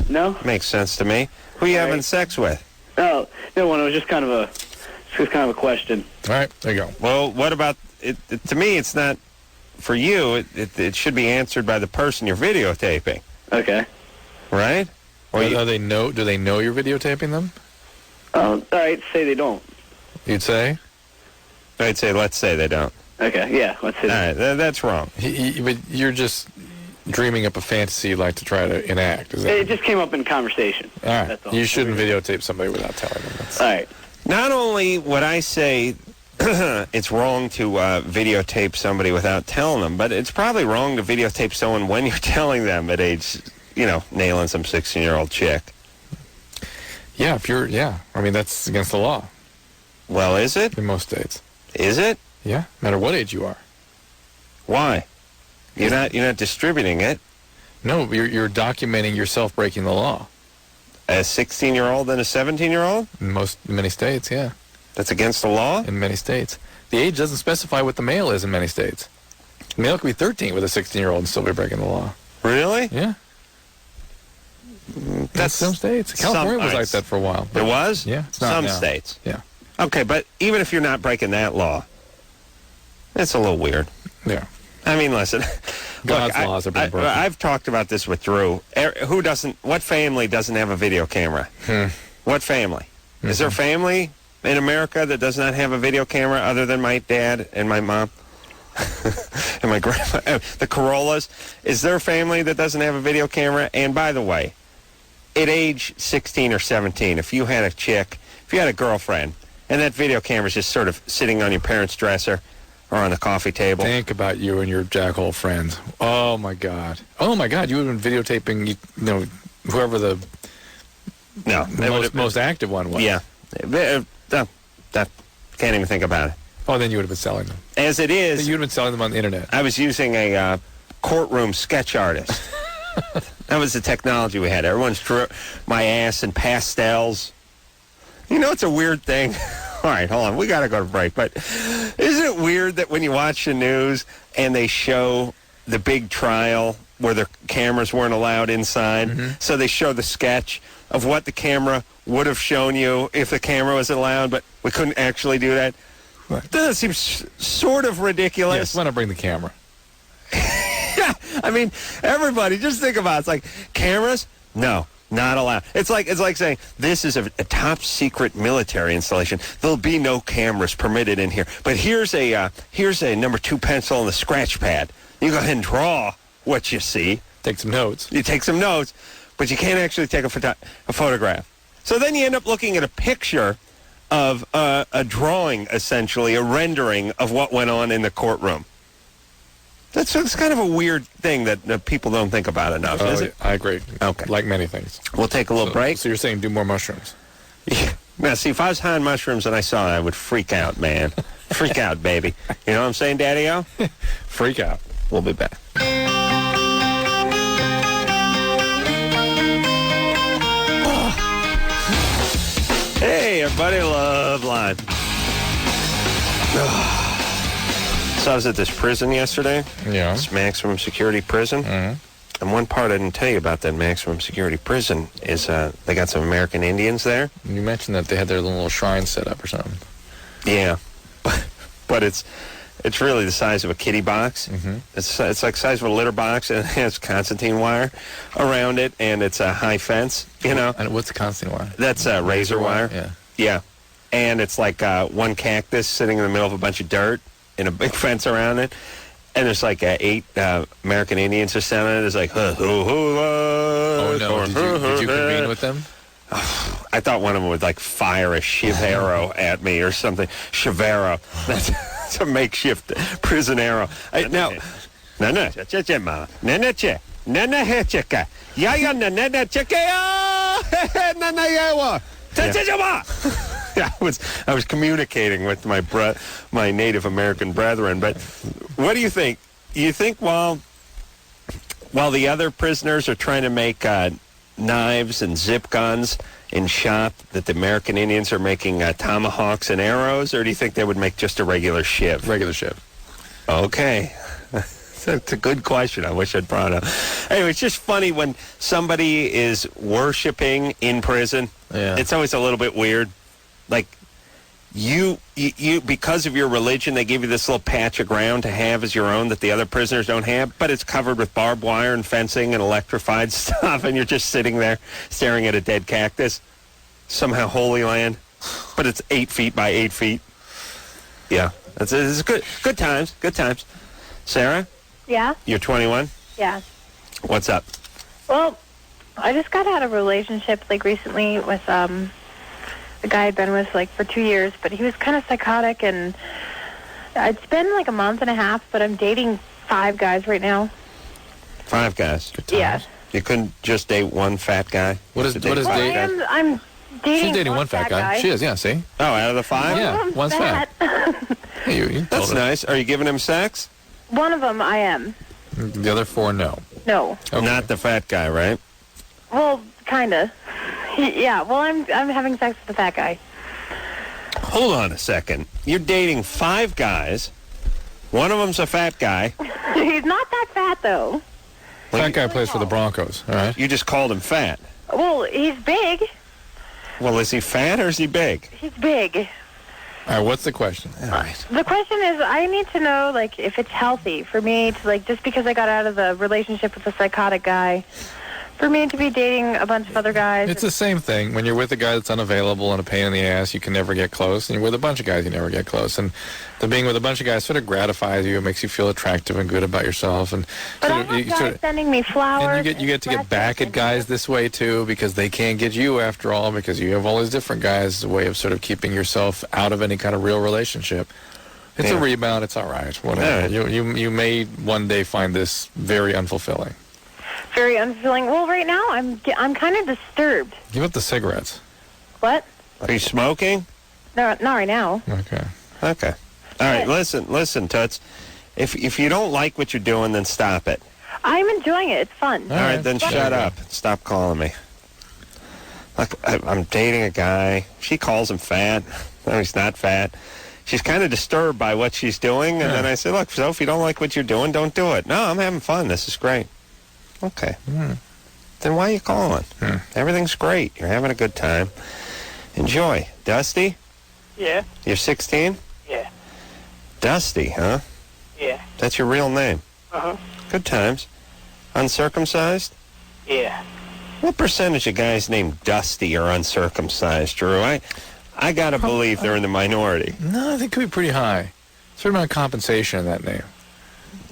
No? Makes sense to me. Who are you having sex with? Oh, no one. It was just kind of a question. All right, there you go. Well, what about it? To me, it's not for you. It should be answered by the person you're videotaping. Okay. Right? Or do they know you're videotaping them? All right, say they don't. You'd say? I'd say, let's say they don't. Okay, yeah, let's say that. All right, that's wrong. But you're just dreaming up a fantasy you'd like to try to enact. Is that? It just came up in conversation. All right. That's all. You shouldn't videotape somebody without telling them. All right. Not only would I say it's wrong to videotape somebody without telling them, but it's probably wrong to videotape someone when you're telling them at age, nailing some 16-year-old chick. Yeah, I mean, that's against the law. Well, is it? In most states. Is it? Yeah, no matter what age you are. Why? You're not distributing it. No, you're documenting yourself breaking the law. A 16-year-old and a 17-year-old? In many states, yeah. That's against the law? In many states. The age doesn't specify what the male is in many states. The male could be 13 with a 16-year-old and still be breaking the law. Really? Yeah. That's some states. California was like that for a while. There was? Yeah. Some states. Yeah. Okay, but even if you're not breaking that law, it's a little weird. Yeah. I mean, listen. God's laws are being broken. I've talked about this with Drew. What family doesn't have a video camera? What family? Mm-hmm. Is there a family in America that does not have a video camera other than my dad and my mom? And my grandma? The Carollas? Is there a family that doesn't have a video camera? And by the way, at age 16 or 17, if you had a girlfriend, and that video camera's just sort of sitting on your parents' dresser or on the coffee table. Think about you and your jackhole friends. Oh, my God. You would have been videotaping, whoever the most active one was. Yeah. Can't even think about it. Oh, then you would have been selling them. As it is. You would have been selling them on the internet. I was using a courtroom sketch artist. That was the technology we had. Everyone's drew my ass in pastels. It's a weird thing. All right, hold on. We got to go to break. But isn't it weird that when you watch the news and they show the big trial where their cameras weren't allowed inside. Mm-hmm. So they show the sketch of what the camera would have shown you if the camera was allowed, but we couldn't actually do that. Right. Doesn't seem sort of ridiculous. Yes, why not bring the camera? Yeah, I mean, everybody, just think about it. It's like, cameras? No, not allowed. It's like saying, this is a top secret military installation. There'll be no cameras permitted in here. But here's a number 2 pencil and a scratch pad. You go ahead and draw what you see. Take some notes. You take some notes, but you can't actually take a photograph. So then you end up looking at a picture of a drawing, essentially, a rendering of what went on in the courtroom. It's kind of a weird thing that people don't think about enough, is it? I agree. Okay. Like many things. We'll take a little break. So you're saying do more mushrooms? Yeah. Now, see, if I was high on mushrooms and I saw it, I would freak out, man. Freak out, baby. You know what I'm saying, Daddy-O? Freak out. We'll be back. Hey, everybody, Loveline. So I was at this prison yesterday. Yeah. This maximum security prison. Mm-hmm. And one part I didn't tell you about that maximum security prison is they got some American Indians there. You mentioned that they had their little shrine set up or something. Yeah. But it's really the size of a kitty box. Mm-hmm. It's like the size of a litter box, and it has concertina wire around it, and it's a high fence, you know. And what's the concertina wire? That's razor wire. Yeah. Yeah. And it's like one cactus sitting in the middle of a bunch of dirt and a big fence around it. And there's like 8 American Indians are standing there. There's like, oh, no. Did you convene with them? I thought one of them would like fire a shiv arrow at me or something. Shiv arrow. That's a makeshift prison arrow. Now, yeah, I was communicating with my Native American brethren. But what do you think? You think while the other prisoners are trying to make knives and zip guns in shop, that the American Indians are making tomahawks and arrows, or do you think they would make just a regular shiv? Regular shiv. Okay. That's a good question. I wish I'd brought it up. Anyway, it's just funny when somebody is worshiping in prison. Yeah. It's always a little bit weird. Like, you because of your religion, they give you this little patch of ground to have as your own that the other prisoners don't have, but it's covered with barbed wire and fencing and electrified stuff, and you're just sitting there staring at a dead cactus. Somehow holy land, but it's 8 feet by 8 feet. Yeah, it's good times. Good times. Sarah? Yeah? You're 21? Yeah. What's up? Well, I just got out of a relationship, like, recently with, a guy I'd been with, like, for 2 years, but he was kind of psychotic, and it's been, like, a month and a half, but I'm dating 5 guys right now. 5 guys? Yeah. You couldn't just date one fat guy? What is date? I'm dating She's dating one fat guy. She is, yeah, see? Oh, out of the 5? Yeah, one's fat. Hey, you That's nice. Are you giving him sex? One of them I am. The other 4, no. No. Okay. Not the fat guy, right? Well, kind of. Yeah, well, I'm having sex with the fat guy. Hold on a second. You're dating 5 guys. One of them's a fat guy. He's not that fat, though. Fat guy plays for the Broncos, all right? You just called him fat. Well, he's big. Well, is he fat or is he big? He's big. All right, what's the question? All right. The question is, I need to know, like, if it's healthy for me to, like, just because I got out of the relationship with a psychotic guy, for me to be dating a bunch of other guys. It's the same thing. When you're with a guy that's unavailable and a pain in the ass, you can never get close. And you're with a bunch of guys, you never get close. And the being with a bunch of guys sort of gratifies you. It makes you feel attractive and good about yourself. And but I have guys sending me flowers. And you get to get back at guys this way, too, because they can't get you after all, because you have all these different guys. It's a way of sort of keeping yourself out of any kind of real relationship. It's a rebound. It's all right. Whatever. Yeah. You may one day find this very unfulfilling. Very unfulfilling. Well, right now I'm kind of disturbed. Give up the cigarettes. What? Are you smoking? No, not right now. Okay. Okay. All right. Listen, Toots. If you don't like what you're doing, then stop it. I'm enjoying it. It's fun. All right, then shut up. Stop calling me. Like, I'm dating a guy. She calls him fat. No, he's not fat. She's kind of disturbed by what she's doing, and then I say, look, so if you don't like what you're doing, don't do it. No, I'm having fun. This is great. Okay. Then why are you calling? Everything's great. You're having a good time. Enjoy. Dusty? Yeah. You're 16? Yeah. Dusty, huh? Yeah. That's your real name? Uh-huh. Good times. Uncircumcised? Yeah. What percentage of guys named Dusty are uncircumcised, Drew? I gotta believe they're in the minority. No, I think it could be pretty high. Certain amount of compensation in that name.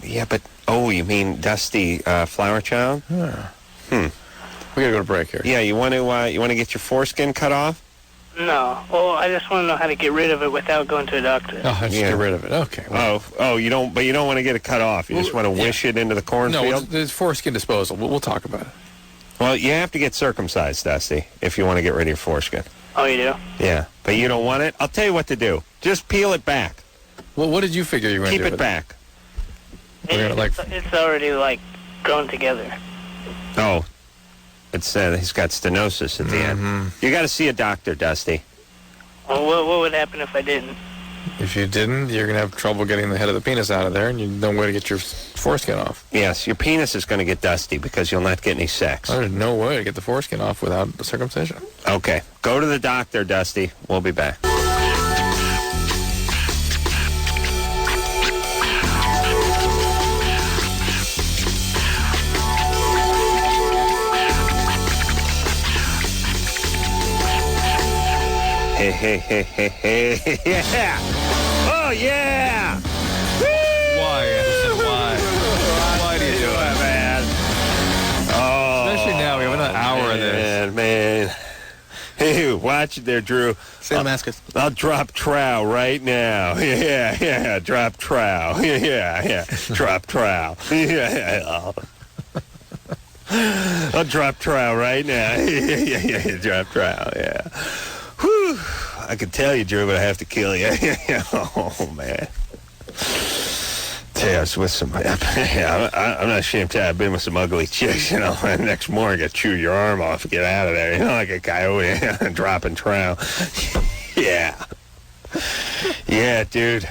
Yeah, but, you mean Dusty Flower Child? Yeah. We gotta go to break here. Yeah, you want to get your foreskin cut off? No. Well, I just want to know how to get rid of it without going to a doctor. Oh, just get rid of it. Okay. Well. You don't want to get it cut off. You just want to wish it into the cornfield? No, there's foreskin disposal. We'll talk about it. Well, you have to get circumcised, Dusty, if you want to get rid of your foreskin. Oh, you do? Yeah, but you don't want it? I'll tell you what to do. Just peel it back. Well, what did you figure you were going to do? Keep it back. It's already, grown together. Oh. It's he's got stenosis at the end. You got to see a doctor, Dusty. Well, what would happen if I didn't? If you didn't, you're going to have trouble getting the head of the penis out of there, and you have no way to get your foreskin off. Yes, your penis is going to get dusty because you'll not get any sex. There's no way to get the foreskin off without the circumcision. Okay. Go to the doctor, Dusty. We'll be back. Hey, yeah! Oh, yeah! Why, Anderson, why? Why do you do it, man? Oh, especially now, we have another hour of this. Man. Hey, watch it there, Drew. St. Damascus. I'll drop trow right now. Yeah, drop trow. Yeah, drop trow. Yeah, I'll drop trow right now. Yeah, drop trow, yeah. Whew. I could tell you, Drew, but I have to kill you. Oh, man. Tell you, I was with some... I'm not ashamed to tell you, I've been with some ugly chicks, Next morning, I chew your arm off and get out of there, like a coyote, dropping trow. Yeah. Yeah, dude.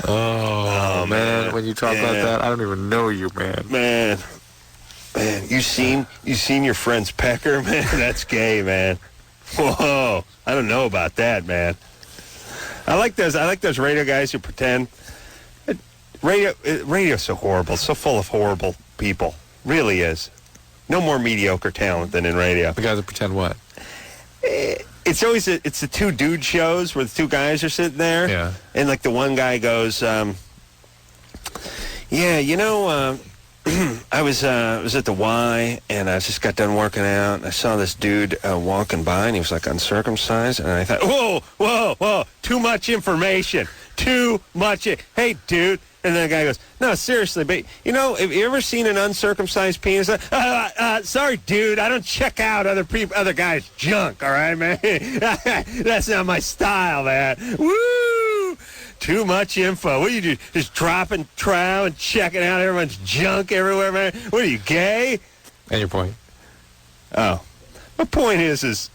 Oh, man. When you talk about that, I don't even know you, man. Man, you seen your friend's pecker, man? That's gay, man. Whoa, I don't know about that, man. I like those radio guys who pretend. Radio's so horrible, so full of horrible people. Really is. No more mediocre talent than in radio. The guys that pretend what? It's always it's the two dude shows where the two guys are sitting there. Yeah. And the one guy goes, I was at the Y, and I just got done working out, and I saw this dude walking by, and he was uncircumcised, and I thought, whoa, too much information, hey, dude. And then the guy goes, no, seriously, but, have you ever seen an uncircumcised penis? Sorry, dude, I don't check out other guys' junk, all right, man? That's not my style, man. Woo! Too much info. What are you do? Just dropping trow and checking out everyone's junk everywhere, man? What are you, gay? And your point? Oh. My point is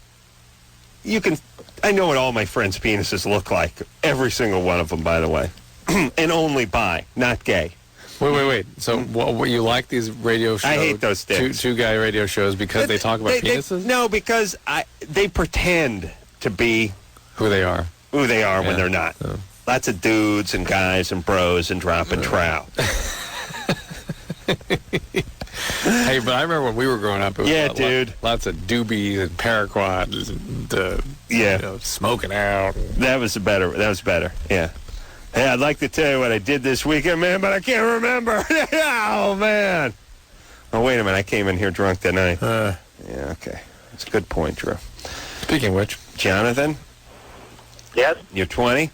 I know what all my friends' penises look like. Every single one of them, by the way. And only bi, not gay. Wait. So what you like these radio shows? I hate those things. Two-guy radio shows because they talk about penises? No, because they pretend to be... Who they are. When they're not. Oh. Lots of dudes and guys and bros and dropping trow. Hey, but I remember when we were growing up, it was dude. Lots of doobies and paraquats and smoking out. That was better. Yeah. Hey, I'd like to tell you what I did this weekend, man, but I can't remember. Oh, man. Oh, wait a minute. I came in here drunk tonight. Yeah, okay. That's a good point, Drew. Speaking of which. Jonathan? Yes? You're 20?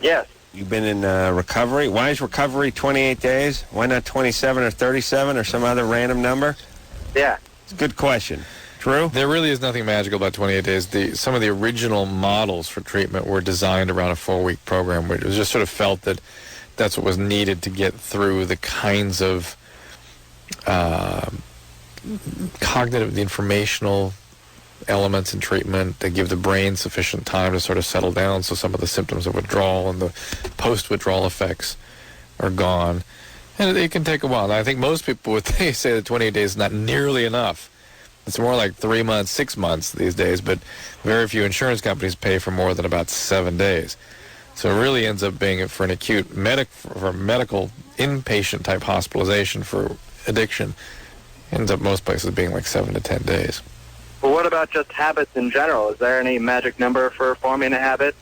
Yes. You've been in recovery? Why is recovery 28 days? Why not 27 or 37 or some other random number? Yeah. It's a good question. Drew? There really is nothing magical about 28 days. Some of the original models for treatment were designed around a 4-week program where it was just sort of felt that that's what was needed to get through the kinds of cognitive, the informational elements in treatment that give the brain sufficient time to sort of settle down so some of the symptoms of withdrawal and the post-withdrawal effects are gone. And it can take a while. I think most people would say that 28 days is not nearly enough. It's more like 3 months, 6 months these days, but very few insurance companies pay for more than about 7 days. So it really ends up being for an acute medical inpatient type hospitalization for addiction. Ends up most places being like 7 to 10 days. Well, what about just habits in general? Is there any magic number for forming a habit?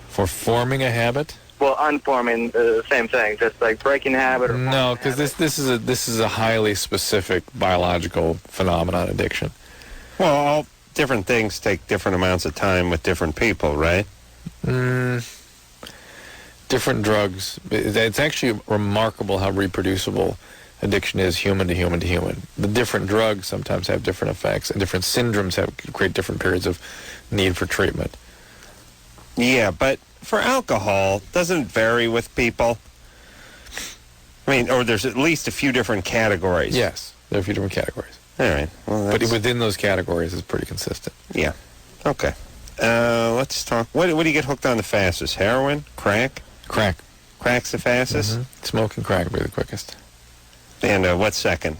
For forming a habit? Well, unforming, same thing. Just like breaking a habit. Or no, because this is a highly specific biological phenomenon, addiction. Well, all different things take different amounts of time with different people, right? Different drugs. It's actually remarkable how reproducible addiction is human to human to human. The different drugs sometimes have different effects, and different syndromes create different periods of need for treatment. Yeah, but for alcohol, doesn't it vary with people? I mean, or there's at least a few different categories. Yes, there are a few different categories. All right. Well, but within those categories, it's pretty consistent. Yeah. Okay. Let's talk. What do you get hooked on the fastest? Heroin? Crack? Crack. Crack's the fastest? Mm-hmm. Smoking crack would be the quickest. And what's second?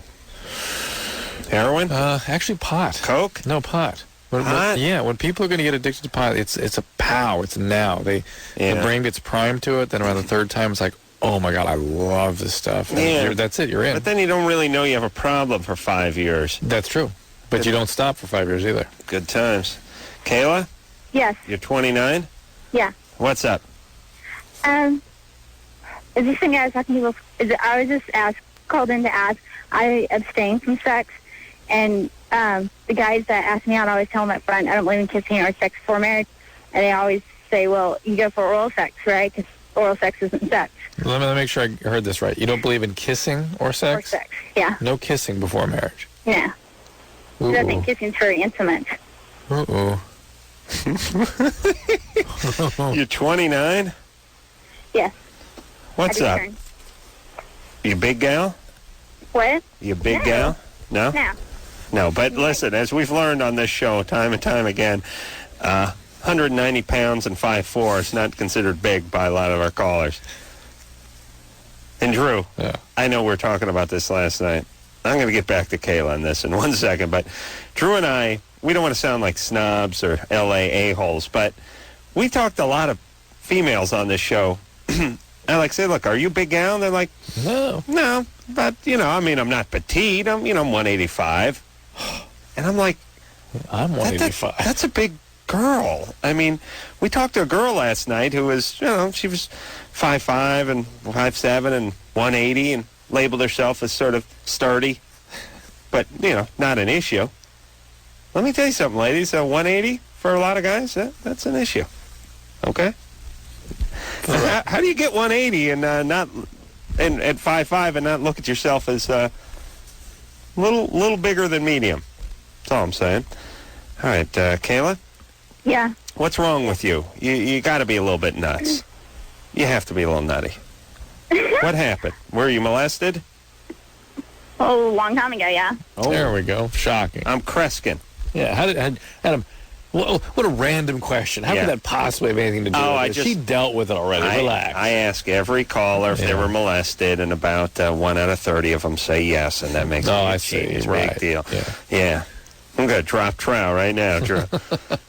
Heroin? Actually pot. Coke? No, pot. Pot? When people are going to get addicted to pot, it's a pow. It's now. The brain gets primed to it. Then around the third time, it's like, oh my God, I love this stuff. And that's it. You're in. But then you don't really know you have a problem for 5 years. That's true. But you don't stop for 5 years either. Good times. Kayla? Yes. You're 29? Yeah. What's up? Is this thing I was talking to people? I was just called in to ask. I abstain from sex, and the guys that ask me out, I always tell them up front, I don't believe in kissing or sex before marriage, and they always say, well, you go for oral sex, right? Because oral sex isn't sex. Let me make sure I heard this right. You don't believe in kissing or sex? Or sex, yeah. No kissing before marriage? Yeah. Because I think kissing's very intimate. Uh-oh. You're 29? Yeah. What's up? You big gal? What? You big gal? No? No. No, but listen, as we've learned on this show time and time again, 190 pounds and 5'4" is not considered big by a lot of our callers. And Drew, I know we were talking about this last night. I'm going to get back to Kayla on this in 1 second, but Drew and I, we don't want to sound like snobs or L.A. a-holes, but we talked to a lot of females on this show. I say, look, are you big gal? And they're like, no, but, I mean, I'm not petite. I'm 185. And I'm like, I'm 185. That's a big girl. I mean, we talked to a girl last night who was, she was 5'5" and 5'7" and 180 and labeled herself as sort of sturdy, but, not an issue. Let me tell you something, ladies. 180 for a lot of guys, that's an issue. Okay? How do you get 180 and not at 5'5" and not look at yourself as little bigger than medium? That's all I'm saying. All right, Kayla? Yeah. What's wrong with you? You got to be a little bit nuts. You have to be a little nutty. What happened? Were you molested? Oh, a long time ago, yeah. Oh, there we go. Shocking. I'm Kreskin. Yeah, Adam, what a random question. How could that possibly have anything to do with it? She dealt with it already. Relax. I ask every caller if they were molested, and about 1 out of 30 of them say yes, and that makes a huge big deal. Yeah. I'm going to drop trow right now, Drew.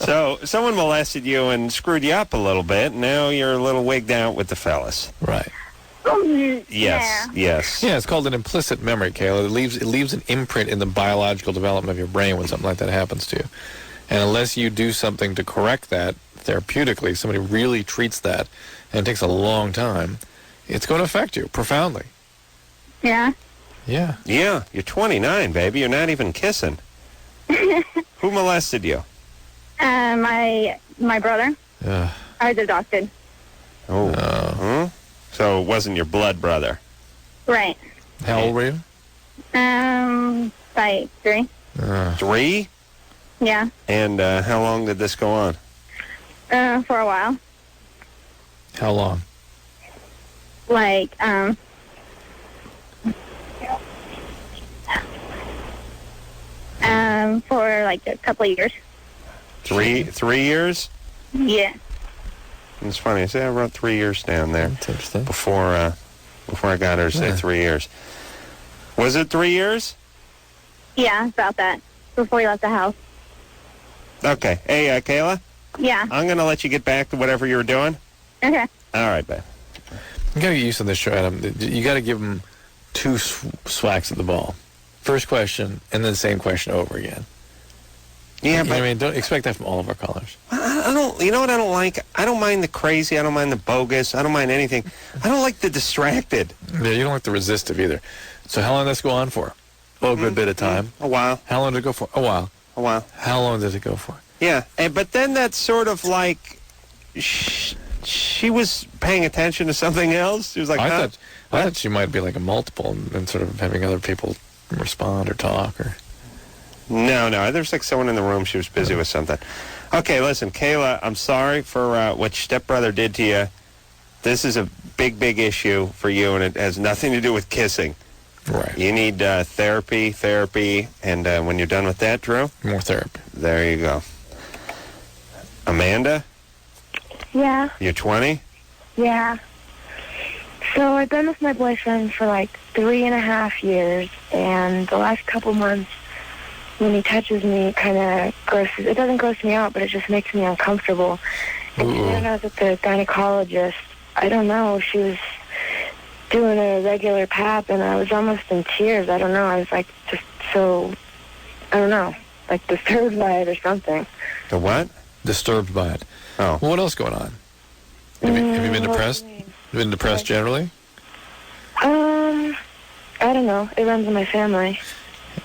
So someone molested you and screwed you up a little bit, and now you're a little wigged out with the fellas. Right. Yes. Yeah, it's called an implicit memory, Kayla. It leaves an imprint in the biological development of your brain when something like that happens to you. And unless you do something to correct that therapeutically, somebody really treats that, and it takes a long time, it's going to affect you profoundly. Yeah? Yeah. Yeah, you're 29, baby. You're not even kissing. Who molested you? My brother. I was adopted. Oh. So it wasn't your blood brother? Right. How old were you? By 3. 3? Yeah. And how long did this go on? For a while. How long? Like, for like a couple of years. 3 years? Yeah. It's funny. I say I wrote 3 years down there. That's interesting. Before before I got her to say 3 years. Was it 3 years? Yeah, about that. Before you left the house. Okay. Hey, Kayla? Yeah. I'm going to let you get back to whatever you were doing. Okay. All right, babe. You got to get used to this show, Adam. You got to give them 2 swacks at the ball. First question, and then same question over again. Yeah, but... I mean, don't expect that from all of our callers. I don't... You know what I don't like? I don't mind the crazy. I don't mind the bogus. I don't mind anything. I don't like the distracted. Yeah, you don't like the resistive either. So how long did this go on for? Oh, a good bit of time. A while. How long did it go for? A while. A while. How long did it go for? Yeah, but then that's sort of like... She was paying attention to something else. She was like, I thought she might be like a multiple and sort of having other people respond or talk or... No. There's like someone in the room. She was busy with something. Okay, listen, Kayla, I'm sorry for what your stepbrother did to you. This is a big issue for you, and it has nothing to do with kissing. Right. You need therapy, and when you're done with that, Drew? More therapy. There you go. Amanda? Yeah. You're 20? Yeah. So I've been with my boyfriend for like 3.5 years, and the last couple months, when he touches me, it kind of grosses. It doesn't gross me out, but it just makes me uncomfortable. And when I was at the gynecologist, I don't know, she was doing a regular pap, and I was almost in tears. I don't know. I was like just so, I don't know, like disturbed by it or something. The what? Disturbed by it. Oh. Well, what else going on? Have you been depressed? Have you been depressed generally? I don't know. It runs in my family.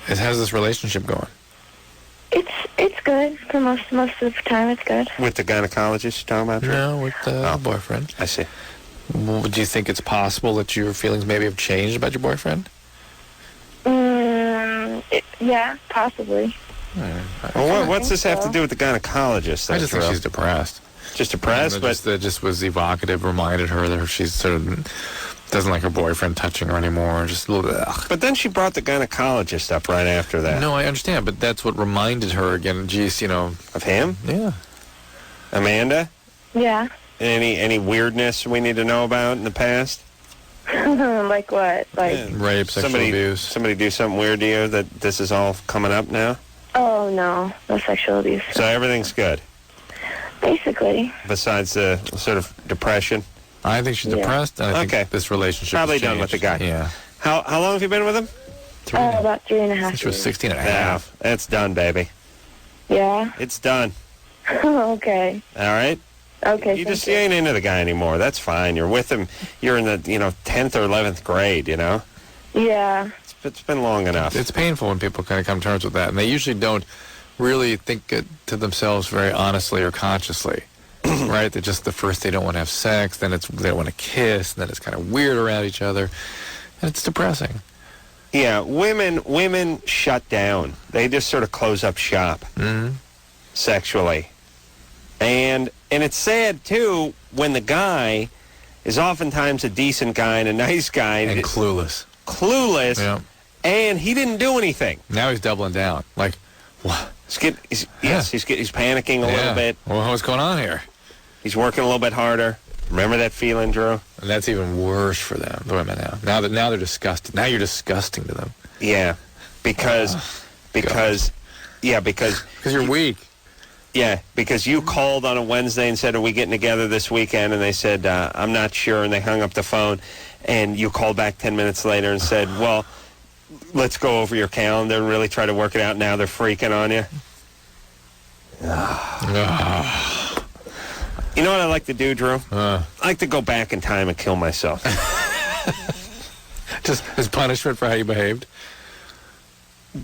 How's this relationship going? It's good for most of the time. It's good. With the gynecologist you're talking about? No, with the boyfriend. I see. Well, do you think it's possible that your feelings maybe have changed about your boyfriend? Yeah, possibly. Well, what's this have to do with the gynecologist? I just think she's depressed. Just depressed, but that just was evocative, reminded her that she's sort of doesn't like her boyfriend touching her anymore. Just a little bit. But then she brought the gynecologist up right after that. No, I understand, but that's what reminded her again. Geez, of him. Yeah. Amanda. Yeah. Any weirdness we need to know about in the past? Like what? Like rape, sexual abuse. Somebody do something weird to you that this is all coming up now? Oh no sexual abuse. So everything's good. Basically. Besides the sort of depression. I think she's depressed, and I think this relationship probably has done with the guy. Yeah. How long have you been with him? About 3.5 years. She was 16 and a half. Yeah, it's done, baby. Yeah. It's done. Okay. All right. Okay. You ain't into the guy anymore. That's fine. You're with him. You're in the 10th or 11th grade. Yeah. It's been long enough. It's painful when people kind of come to terms with that, and they usually don't really think it to themselves very honestly or consciously. Right? They're just the first they don't want to have sex, then they don't want to kiss, and then it's kind of weird around each other, and it's depressing. Yeah, women shut down. They just sort of close up shop sexually. And it's sad, too, when the guy is oftentimes a decent guy and a nice guy. And clueless. Yeah. And he didn't do anything. Now he's doubling down. Like, what? He's panicking a little bit. Well, what's going on here? He's working a little bit harder. Remember that feeling, Drew? And that's even worse for them, the women now. Now they're disgusted. Now you're disgusting to them. Yeah, because you're weak. Yeah, because you called on a Wednesday and said, "Are we getting together this weekend?" And they said, "I'm not sure," and they hung up the phone. And you called back 10 minutes later and said, "Well, let's go over your calendar and really try to work it out." Now they're freaking on you. You know what I like to do, Drew? I like to go back in time and kill myself. Just as punishment for how you behaved?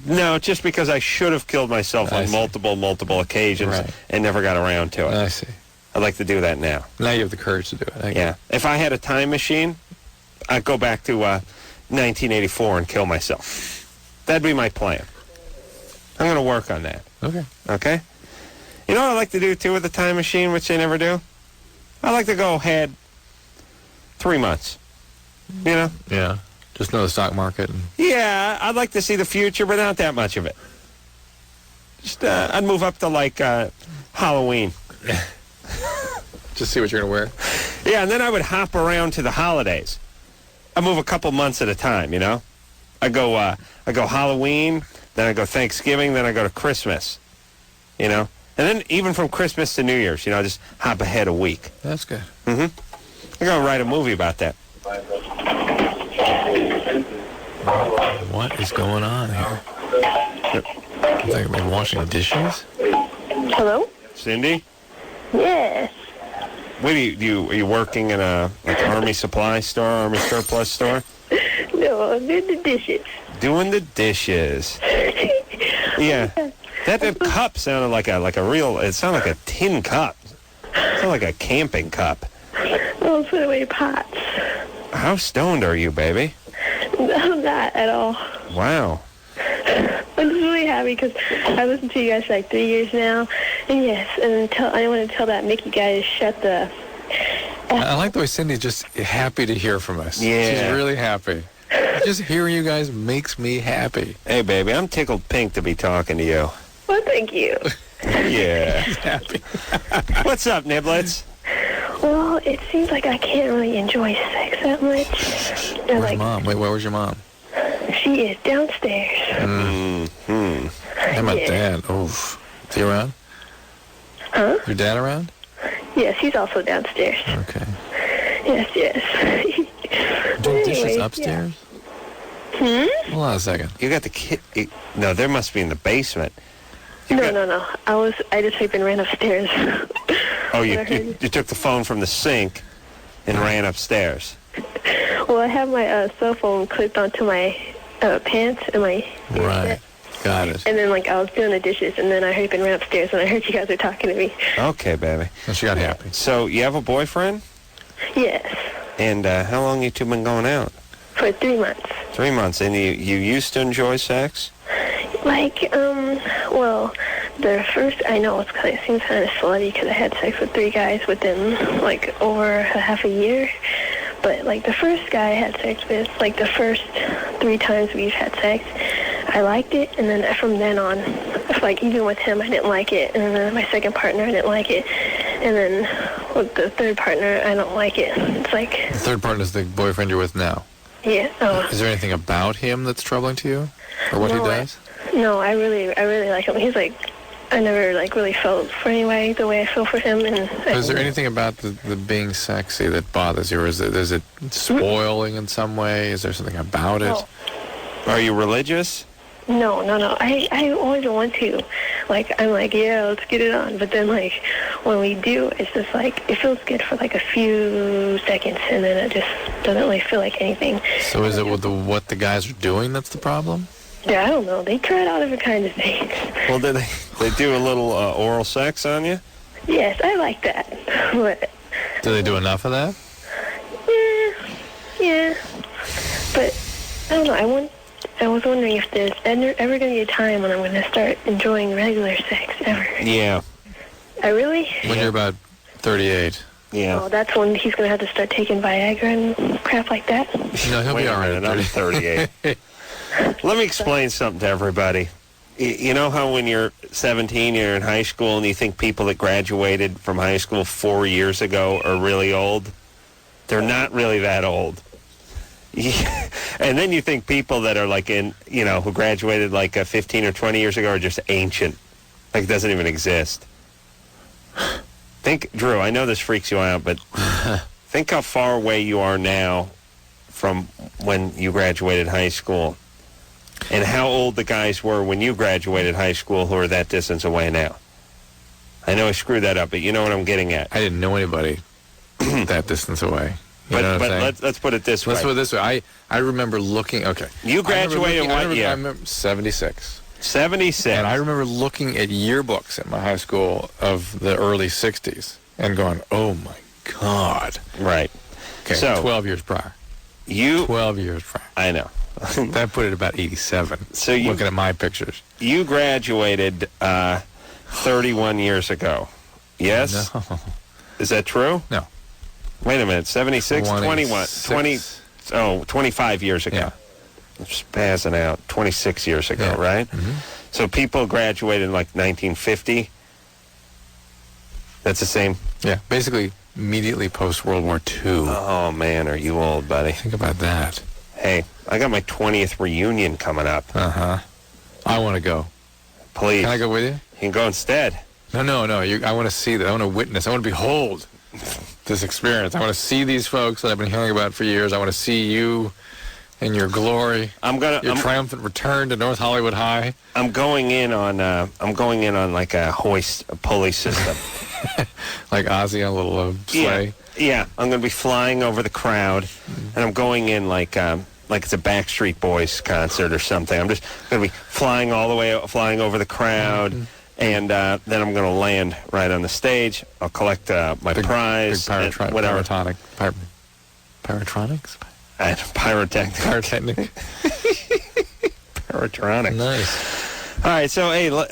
No, just because I should have killed myself on multiple occasions and never got around to it. I see. I'd like to do that now. Now you have the courage to do it. Yeah. If I had a time machine, I'd go back to 1984 and kill myself. That'd be my plan. I'm going to work on that. Okay? You know what I like to do, too, with the time machine, which they never do? I like to go ahead 3 months. Yeah. Just know the stock market. Yeah, I'd like to see the future, but not that much of it. Just, I'd move up to, Halloween. Just see what you're going to wear? Yeah, and then I would hop around to the holidays. I move a couple months at a time, you know? I go Halloween, then I go Thanksgiving, then I go to Christmas, you know? And then even from Christmas to New Year's, you know, I just hop ahead a week. That's good. Mm-hmm. I'm going to write a movie about that. What is going on here? I think we're washing dishes. Hello? Cindy? Yes. What are you working in a Army supply store, Army surplus store? No, I'm doing the dishes. Doing the dishes. Yeah. That cup sounded like a real, it sounded like a tin cup. It sounded like a camping cup. Oh, put away pots. How stoned are you, baby? I'm not at all. Wow. I'm just really happy because I listened to you guys for like 3 years now. And yes, and I want to tell that Mickey guy to shut the... I like the way Cindy's just happy to hear from us. Yeah. She's really happy. Just hearing you guys makes me happy. Hey, baby, I'm tickled pink to be talking to you. Well, thank you. Yeah. He's happy. What's up, Niblets? Well, it seems like I can't really enjoy sex that much. Where's Mom? Wait, where's your mom? She is downstairs. Mm-hmm. How about Dad? Oof. Is he around? Huh? Your dad around? Yes, he's also downstairs. Okay. Yes. Doing dishes upstairs? Yeah. Hold on a second. You got the kid. No, there must be in the basement. No. I just even ran upstairs. Oh, you took the phone from the sink and ran upstairs. Well, I have my cell phone clipped onto my pants and my... Right. Got it. And then, I was doing the dishes, and then I heard and ran upstairs, and I heard you guys were talking to me. Okay, baby. And she got happy. So, you have a boyfriend? Yes. And how long you two been going out? For 3 months. 3 months. And you used to enjoy sex? Well, the first, I know it seems kind of slutty because I had sex with 3 guys within, over a half a year. But, the first guy I had sex with, the first 3 times we've had sex, I liked it. And then from then on, even with him, I didn't like it. And then my second partner, I didn't like it. And then with the third partner, I don't like it. It's The third partner is the boyfriend you're with now? Yeah. Oh. Is there anything about him that's troubling to you? Or what he does? No, I really like him. He's I never really felt for anybody the way I feel for him. And is there anything about the being sexy that bothers you? Or is it spoiling in some way? Is there something about it? No. Are you religious? No. I always want to. I'm yeah, let's get it on. But then, when we do, it's just it feels good for a few seconds, and then it just doesn't really feel like anything. So is it with what the guys are doing that's the problem? Yeah, I don't know. They tried all different kinds of things. Well, did they do a little oral sex on you? Yes, I like that. But do they do enough of that? Yeah. But I don't know. I was wondering if there's ever going to be a time when I'm going to start enjoying regular sex ever. Yeah. I really? When you're about 38. Yeah. Oh, that's when he's going to have to start taking Viagra and crap like that? No, he'll be all right. I'm 38. Let me explain something to everybody. You know how when you're 17, you're in high school, and you think people that graduated from high school 4 years ago are really old? They're not really that old. And then you think people that are who graduated 15 or 20 years ago are just ancient. It doesn't even exist. Think, Drew, I know this freaks you out, but think how far away you are now from when you graduated high school, and how old the guys were when you graduated high school who are that distance away now. I know I screwed that up, but you know what I'm getting at. I didn't know anybody that distance away. But let's put it this way. Let's put it this way. I remember looking, okay. You graduated what year? I remember 76. 76. And I remember looking at yearbooks at my high school of the early 60s and going, oh my God. Right. Okay, so 12 years prior. 12 years prior. I know. That put it about 87. So looking at my pictures. You graduated 31 years ago. Yes? No. Is that true? No. Wait a minute. 76, 21, 25 years ago. Yeah. I'm spazzing out. 26 years ago, right? Mm-hmm. So people graduated in 1950. That's the same? Yeah. Basically, immediately post-World War II. Oh, man, are you old, buddy? Think about that. Hey, I got my 20th reunion coming up. Uh-huh. I want to go. Please. Can I go with you? You can go instead. No. I want to see that. I want to witness. I want to behold this experience. I want to see these folks that I've been hearing about for years. I want to see you in your glory. Your triumphant return to North Hollywood High. I'm going in on like a pulley system. Like Ozzy on a little sleigh. Yeah. I'm going to be flying over the crowd, and I'm going in like it's a Backstreet Boys concert or something. I'm just going to be flying over the crowd, and then I'm going to land right on the stage. I'll collect my prize. Whatever. Pyrotronics? Pyrotechnic. Pyrotronic. Nice. All right, so, hey, what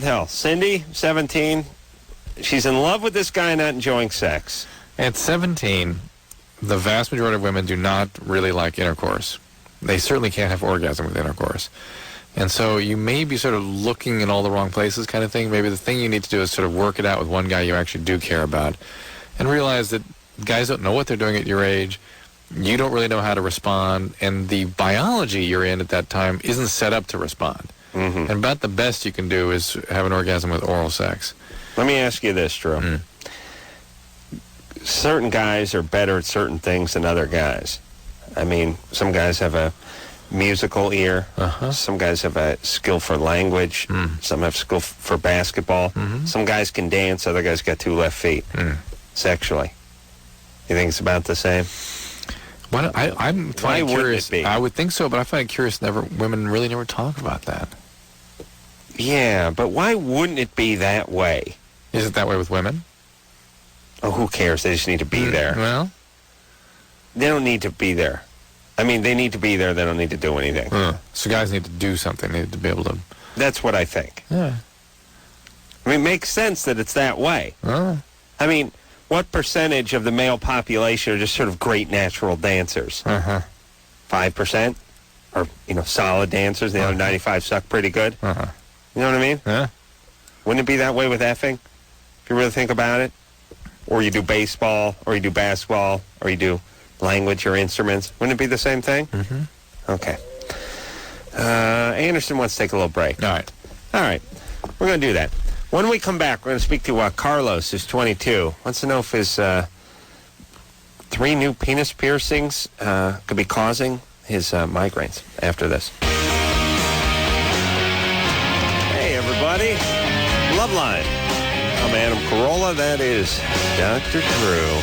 the hell? Cindy, 17, she's in love with this guy not enjoying sex. At 17, the vast majority of women do not really like intercourse. They certainly can't have orgasm with intercourse. And so you may be sort of looking in all the wrong places kind of thing. Maybe the thing you need to do is sort of work it out with one guy you actually do care about and realize that guys don't know what they're doing at your age. You don't really know how to respond, and the biology you're in at that time isn't set up to respond. Mm-hmm. And about the best you can do is have an orgasm with oral sex. Let me ask you this, Drew. Certain guys are better at certain things than other guys. I mean, some guys have a musical ear. Some guys have a skill for language. Some have skill for basketball. Some guys can dance. Other guys got 2 left feet. Sexually. You think it's about the same? I'm curious. It be? I would think so, but I find it curious. Women really never talk about that. Yeah, but why wouldn't it be that way? Is it that way with women? Oh, who cares? They just need to be there. Well, they don't need to be there. I mean, they need to be there. They don't need to do anything. So guys need to do something. They need to be able to. That's what I think. Yeah. I mean, it makes sense that it's that way. I mean, what percentage of the male population are just sort of great natural dancers? 5%? Or, solid dancers. The other 95 suck pretty good. You know what I mean? Yeah. Wouldn't it be that way with effing? If you really think about it? Or you do baseball, or you do basketball, or you do language or instruments. Wouldn't it be the same thing? Okay. Anderson wants to take a little break. All right. We're going to do that. When we come back, we're going to speak to Carlos, who's 22. Wants to know if his 3 new penis piercings could be causing his migraines after this. Hey, everybody. Loveline. I'm Adam Carolla. That is Dr. Drew.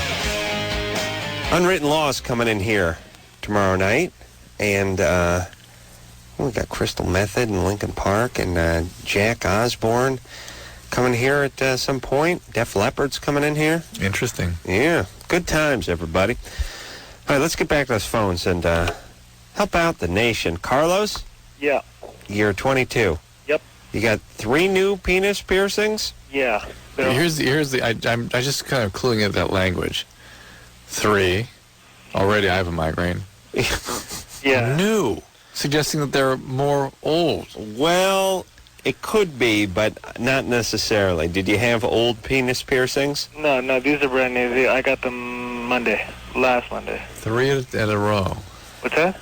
Unwritten Laws coming in here tomorrow night. And we got Crystal Method and Lincoln Park and Jack Osborne coming here at some point. Def Leppard's coming in here. Interesting. Yeah. Good times, everybody. All right, let's get back to those phones and help out the nation. Carlos? Yeah. You're 22. Yep. You got 3 new penis piercings? Yeah. Here's the. I'm just kind of cluing at that language. 3. Already I have a migraine. Yeah. New. Suggesting that they're more old. Well, it could be, but not necessarily. Did you have old penis piercings? No, these are brand new. I got them last Monday. 3 at a row. What's that?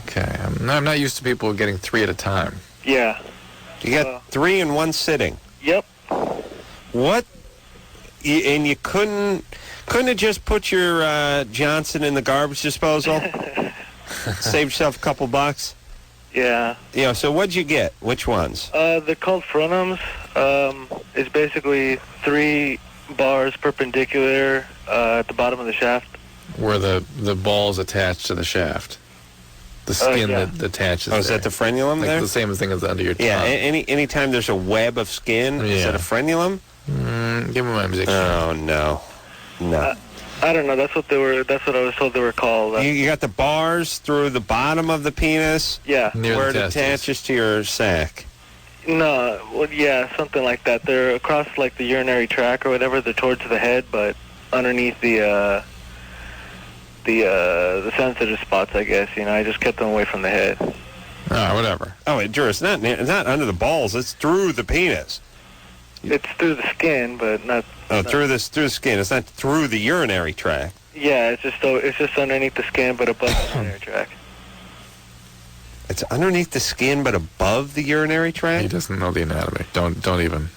Okay. I'm not used to people getting 3 at a time. Yeah. You got 3 in one sitting? Yep. What? And you couldn't have just put your Johnson in the garbage disposal? Save yourself a couple bucks? Yeah. Yeah, so what'd you get? Which ones? They're called frenums. It's basically 3 bars perpendicular at the bottom of the shaft. Where the ball's attached to the shaft. The skin that attaches. Oh, is that the frenulum there? The same thing as under your tongue. Yeah, anytime there's a web of skin, is that a frenulum? Give me my music. Oh, no. I don't know. That's what I was told they were called. You got the bars through the bottom of the penis? Yeah. Where it attaches to your sack? No. Well, yeah, something like that. They're across like the urinary tract or whatever. They're towards the head, but underneath the sensitive spots, I guess. I just kept them away from the head. Oh, whatever. Oh, Drew, it's not under the balls. It's through the penis. It's through the skin, but not. Oh, through the skin. It's not through the urinary tract. Yeah, it's just underneath the skin, but above the urinary tract. It's underneath the skin, but above the urinary tract? He doesn't know the anatomy. Don't even.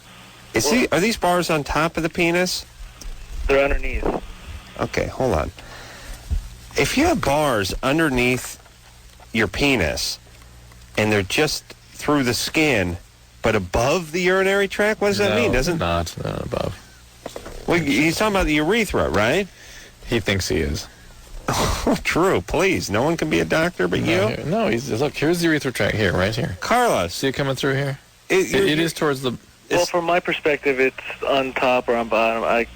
Are these bars on top of the penis? They're underneath. Okay, hold on. If you have bars underneath your penis, and they're just through the skin, but above the urinary tract, what does that mean? Not above. Well, he's talking about the urethra, right? He thinks he is. Oh, true. Please, no one can be a doctor but you. No, look. Here's the urethra tract here, right here. Carlos, see it coming through here? It is towards the. Well, from my perspective, it's on top or on bottom. I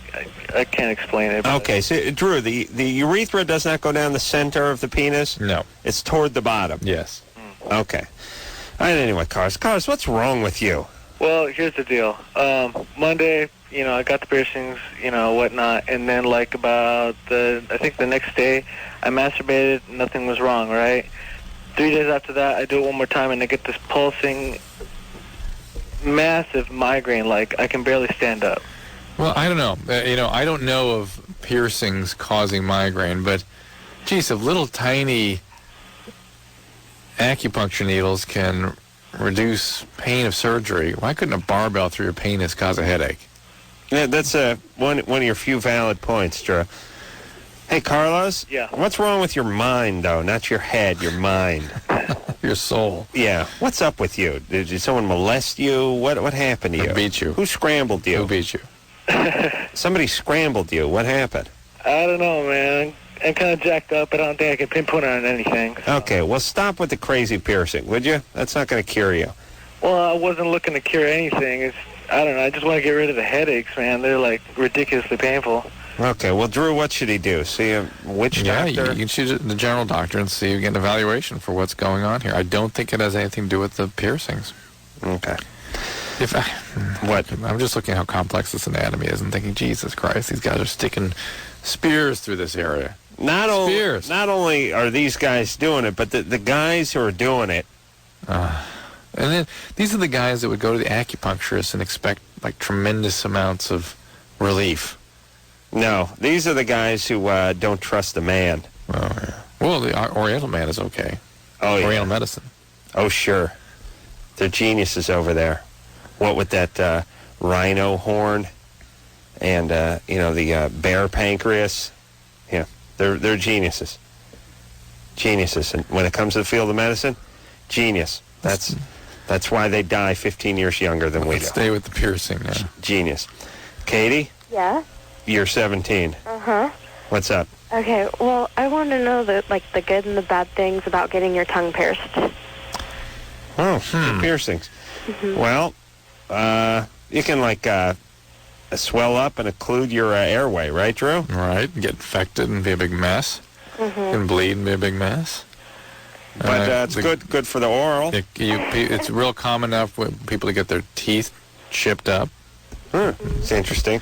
can't explain it. Okay, so Drew, the urethra does not go down the center of the penis? No. It's toward the bottom? Yes. Okay. All right, anyway, Carlos, what's wrong with you? Well, here's the deal. Monday, I got the piercings, whatnot, and then I think the next day, I masturbated, nothing was wrong, right? 3 days after that, I do it one more time, and I get this pulsing, massive migraine, like I can barely stand up. Well, I don't know. I don't know of piercings causing migraine, but, geez, if little tiny acupuncture needles can reduce pain of surgery, why couldn't a barbell through your penis cause a headache? Yeah, that's one of your few valid points, Drew. Hey, Carlos? Yeah? What's wrong with your mind, though? Not your head, your mind. Your soul. Yeah. What's up with you? Did someone molest you? What happened to you? Who beat you? Who scrambled you? Who beat you? Somebody scrambled you. What happened? I don't know, man. I'm kind of jacked up, but I don't think I can pinpoint on anything. So. Okay, well, stop with the crazy piercing, would you? That's not going to cure you. Well, I wasn't looking to cure anything. I don't know. I just want to get rid of the headaches, man. They're, ridiculously painful. Okay, well, Drew, what should he do? See a witch doctor? Yeah, you can see the general doctor and see you get an evaluation for what's going on here. I don't think it has anything to do with the piercings. Okay. What? I'm just looking at how complex this anatomy is and thinking, Jesus Christ, these guys are sticking spears through this area. Not only are these guys doing it, but the guys who are doing it. And then these are the guys that would go to the acupuncturist and expect tremendous amounts of relief. No, these are the guys who don't trust a man. Oh, yeah. Well, the Oriental man is okay. Oh, yeah. Oriental medicine. Oh, sure. They're geniuses over there. What with that rhino horn and, the bear pancreas. Yeah, they're geniuses. Geniuses. And when it comes to the field of medicine, genius. That's why they die 15 years younger than we do. Stay with the piercing now. Genius. Katie? Yeah? You're 17. Uh-huh. What's up? Okay, well, I want to know the good and the bad things about getting your tongue pierced. Oh, the piercings. Mm-hmm. Well, you can, swell up and occlude your airway, right, Drew? Right, get infected and be a big mess. Mm-hmm. And bleed and be a big mess. But it's good for the oral. It's real common enough for people to get their teeth chipped up. It's interesting.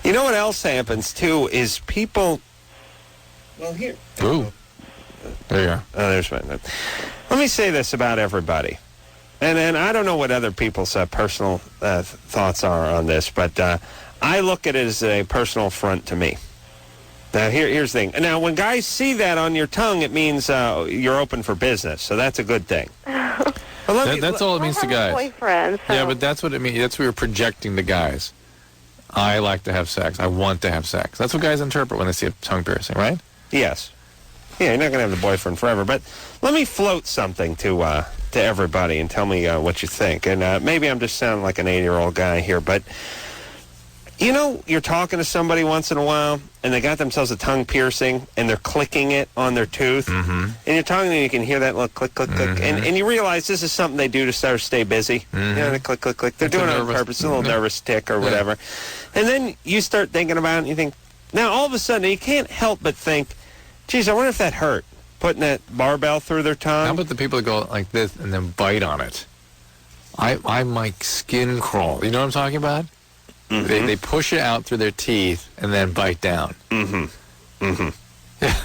You know what else happens, too, is people... Well, here... Ooh. There you are. Oh, there's mine. Let me say this about everybody. And I don't know what other people's personal thoughts are on this, but I look at it as a personal affront to me. Now, here's the thing. Now, when guys see that on your tongue, it means you're open for business, so that's a good thing. That's all it means to guys. Boyfriend, so. Yeah, but that's what it means. That's what we're projecting to guys. I like to have sex. I want to have sex. That's what guys interpret when they see a tongue piercing, right? Yes. Yeah, you're not going to have the boyfriend forever. But let me float something to everybody and tell me what you think. And maybe I'm just sounding like an 80-year-old guy here, but... you're talking to somebody once in a while, and they got themselves a tongue piercing, and they're clicking it on their tooth. Mm-hmm. And you're talking to them, you can hear that little click, click, click. And you realize this is something they do to sort of stay busy. Mm-hmm. They click, click, click. They're doing it on purpose. It's a little nervous tick or whatever. And then you start thinking about it, and you think, now all of a sudden, you can't help but think, geez, I wonder if that hurt, putting that barbell through their tongue. How about the people that go like this and then bite on it? I might skin crawl. You know what I'm talking about? Mm-hmm. They push it out through their teeth and then bite down. Mm-hmm. Mm-hmm. Yeah.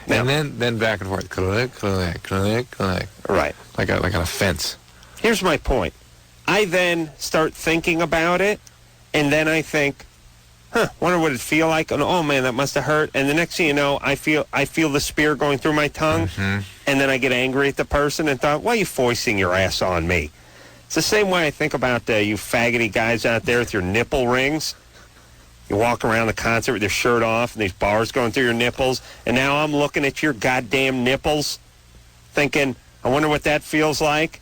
And then back and forth. Click, click, click, click. Right. Like on a fence. Here's my point. I then start thinking about it, and then I think, wonder what it'd feel like. And, oh man, that must have hurt. And the next thing you know, I feel the spear going through my tongue, and then I get angry at the person and thought, why are you foisting your ass on me? It's the same way I think about you faggoty guys out there with your nipple rings. You walk around the concert with your shirt off and these bars going through your nipples, and now I'm looking at your goddamn nipples thinking, I wonder what that feels like.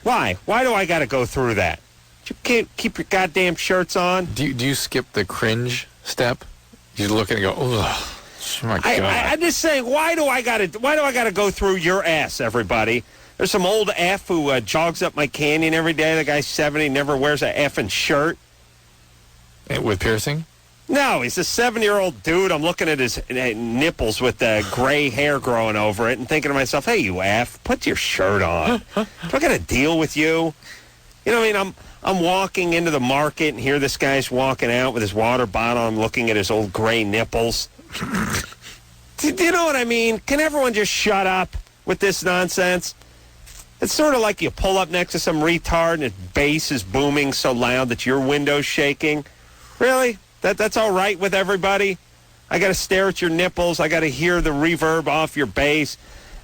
Why? Why do I got to go through that? You can't keep your goddamn shirts on. Do you skip the cringe step? You look at it and go, ugh. Oh my God. I'm just saying, why do I gotta go through your ass, everybody? There's some old F who jogs up my canyon every day. The guy's 70, never wears a effing shirt. With piercing? No, he's a 70-year-old dude. I'm looking at his nipples with gray hair growing over it and thinking to myself, hey, you F, put your shirt on. Do I got to deal with you? You know what I mean? I'm walking into the market and here this guy's walking out with his water bottle. I'm looking at his old gray nipples. Do you know what I mean? Can everyone just shut up with this nonsense? It's sort of like you pull up next to some retard and his bass is booming so loud that your window's shaking. Really? That's all right with everybody? I got to stare at your nipples. I got to hear the reverb off your bass.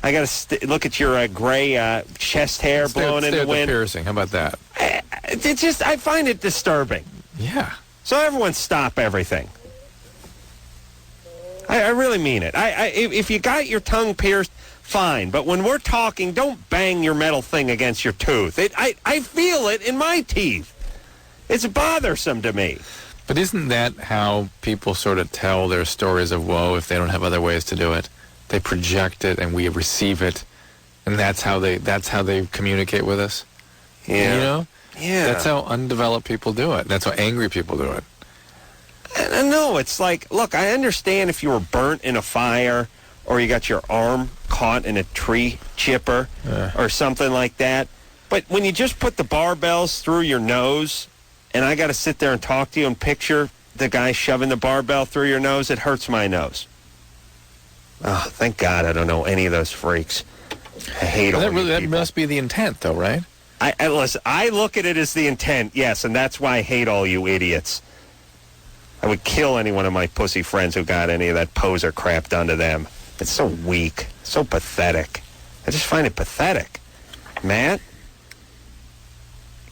I got to look at your gray chest hair blowing in the wind. Piercing. How about that? I find it disturbing. Yeah. So everyone stop everything. I really mean it. If you got your tongue pierced, fine. But when we're talking, don't bang your metal thing against your tooth. I feel it in my teeth. It's bothersome to me. But isn't that how people sort of tell their stories of woe if they don't have other ways to do it? They project it and we receive it, and that's how they communicate with us. Yeah. You know? Yeah. That's how undeveloped people do it. That's how angry people do it. No, it's like, look, I understand if you were burnt in a fire or you got your arm caught in a tree chipper or something like that. But when you just put the barbells through your nose and I got to sit there and talk to you and picture the guy shoving the barbell through your nose, it hurts my nose. Oh, thank God I don't know any of those freaks. I hate all these people. That must be the intent, though, right? Listen, I look at it as the intent, yes, and that's why I hate all you idiots. I would kill any one of my pussy friends who got any of that poser crap done to them. It's so weak, so pathetic. I just find it pathetic. Matt,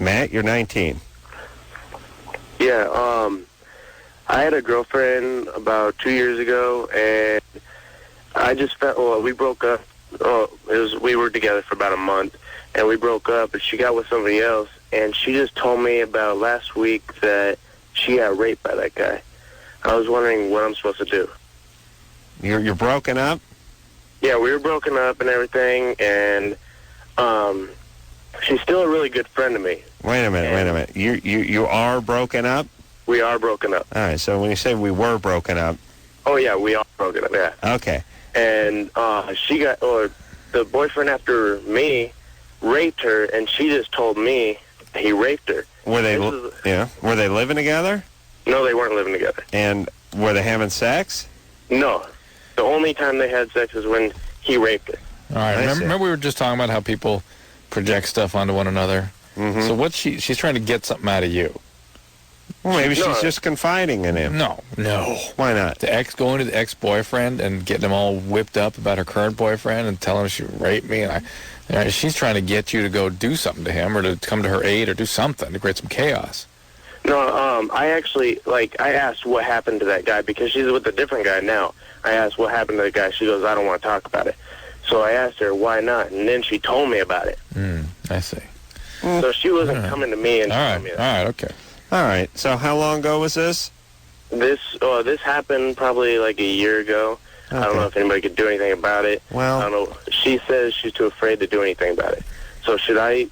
you're 19. Yeah, I had a girlfriend about 2 years ago, and I just felt, we broke up. We were together for about a month, and we broke up, and she got with somebody else, and she just told me about last week that she got raped by that guy. I was wondering what I'm supposed to do. You're broken up? Yeah, we were broken up and everything, and she's still a really good friend to me. Wait a minute. You are broken up? We are broken up. All right, so when you say we were broken up... Oh, yeah, we are broken up, yeah. Okay. And the boyfriend after me raped her, and she just told me he raped her. Were they living together? No, they weren't living together. And were they having sex? No. The only time they had sex is when he raped her. All right. Remember we were just talking about how people project stuff onto one another? Mm-hmm. So what she's trying to get something out of you. Well, maybe she's just confiding in him. No. Why not? Going to the ex-boyfriend and getting him all whipped up about her current boyfriend and telling him she raped me. And she's trying to get you to go do something to him or to come to her aid or do something to create some chaos. No, I actually, I asked what happened to that guy because she's with a different guy now. I asked what happened to the guy. She goes, I don't want to talk about it. So I asked her, why not? And then she told me about it. I see. So she wasn't coming to me and telling me that. All right, okay. All right, so how long ago was this? This happened probably like a year ago. Okay. I don't know if anybody could do anything about it. Well, I don't know. She says she's too afraid to do anything about it. So should I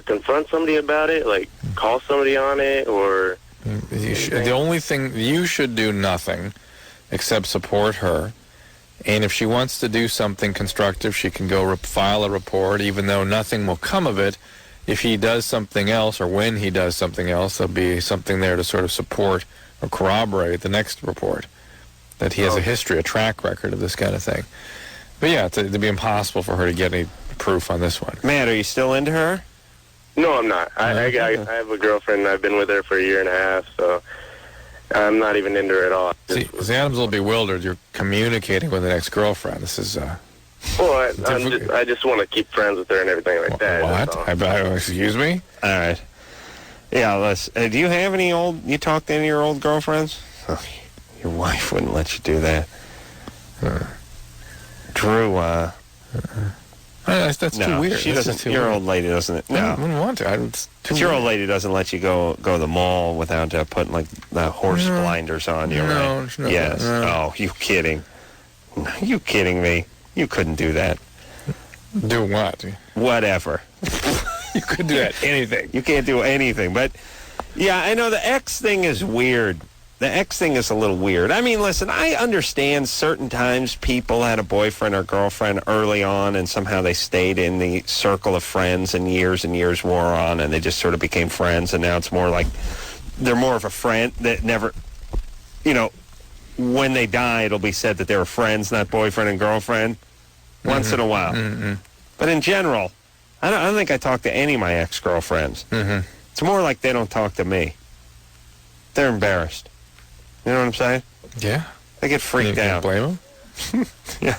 confront somebody about it, like call somebody on it, or... The only thing, you should do nothing except support her. And if she wants to do something constructive, she can go file a report, even though nothing will come of it. If he does something else, or when he does something else, there'll be something there to sort of support or corroborate the next report, that he has a history, a track record of this kind of thing. But yeah, it'd be impossible for her to get any proof on this one. Matt, are you still into her? No, I'm not. I have a girlfriend. I've been with her for a year and a half, so I'm not even into her at all. See, Adam's a little bewildered. You're communicating with an ex-girlfriend. This is, Well, I just want to keep friends with her and everything like that. What? Excuse me? All right. Yeah, listen. Do you have any you talk to any of your old girlfriends? Oh, your wife wouldn't let you do that. Drew, that's too weird. She doesn't. Your old lady doesn't. No, I wouldn't want to. But your old lady doesn't let you go to the mall without putting like the horse blinders on you, right? No. Yes. No. Oh, you kidding? You kidding me? You couldn't do that. Do what? Whatever. You couldn't do that. Anything. You can't do anything. But yeah, I know the ex thing is weird. The ex thing is a little weird. I mean, listen, I understand certain times people had a boyfriend or girlfriend early on and somehow they stayed in the circle of friends and years wore on and they just sort of became friends, and now it's more like they're more of a friend that never, when they die, it'll be said that they were friends, not boyfriend and girlfriend, once in a while. Mm-hmm. But in general, I don't think I talk to any of my ex-girlfriends. Mm-hmm. It's more like they don't talk to me. They're embarrassed. You know what I'm saying? Yeah. They get freaked out. Can't blame them? Yeah.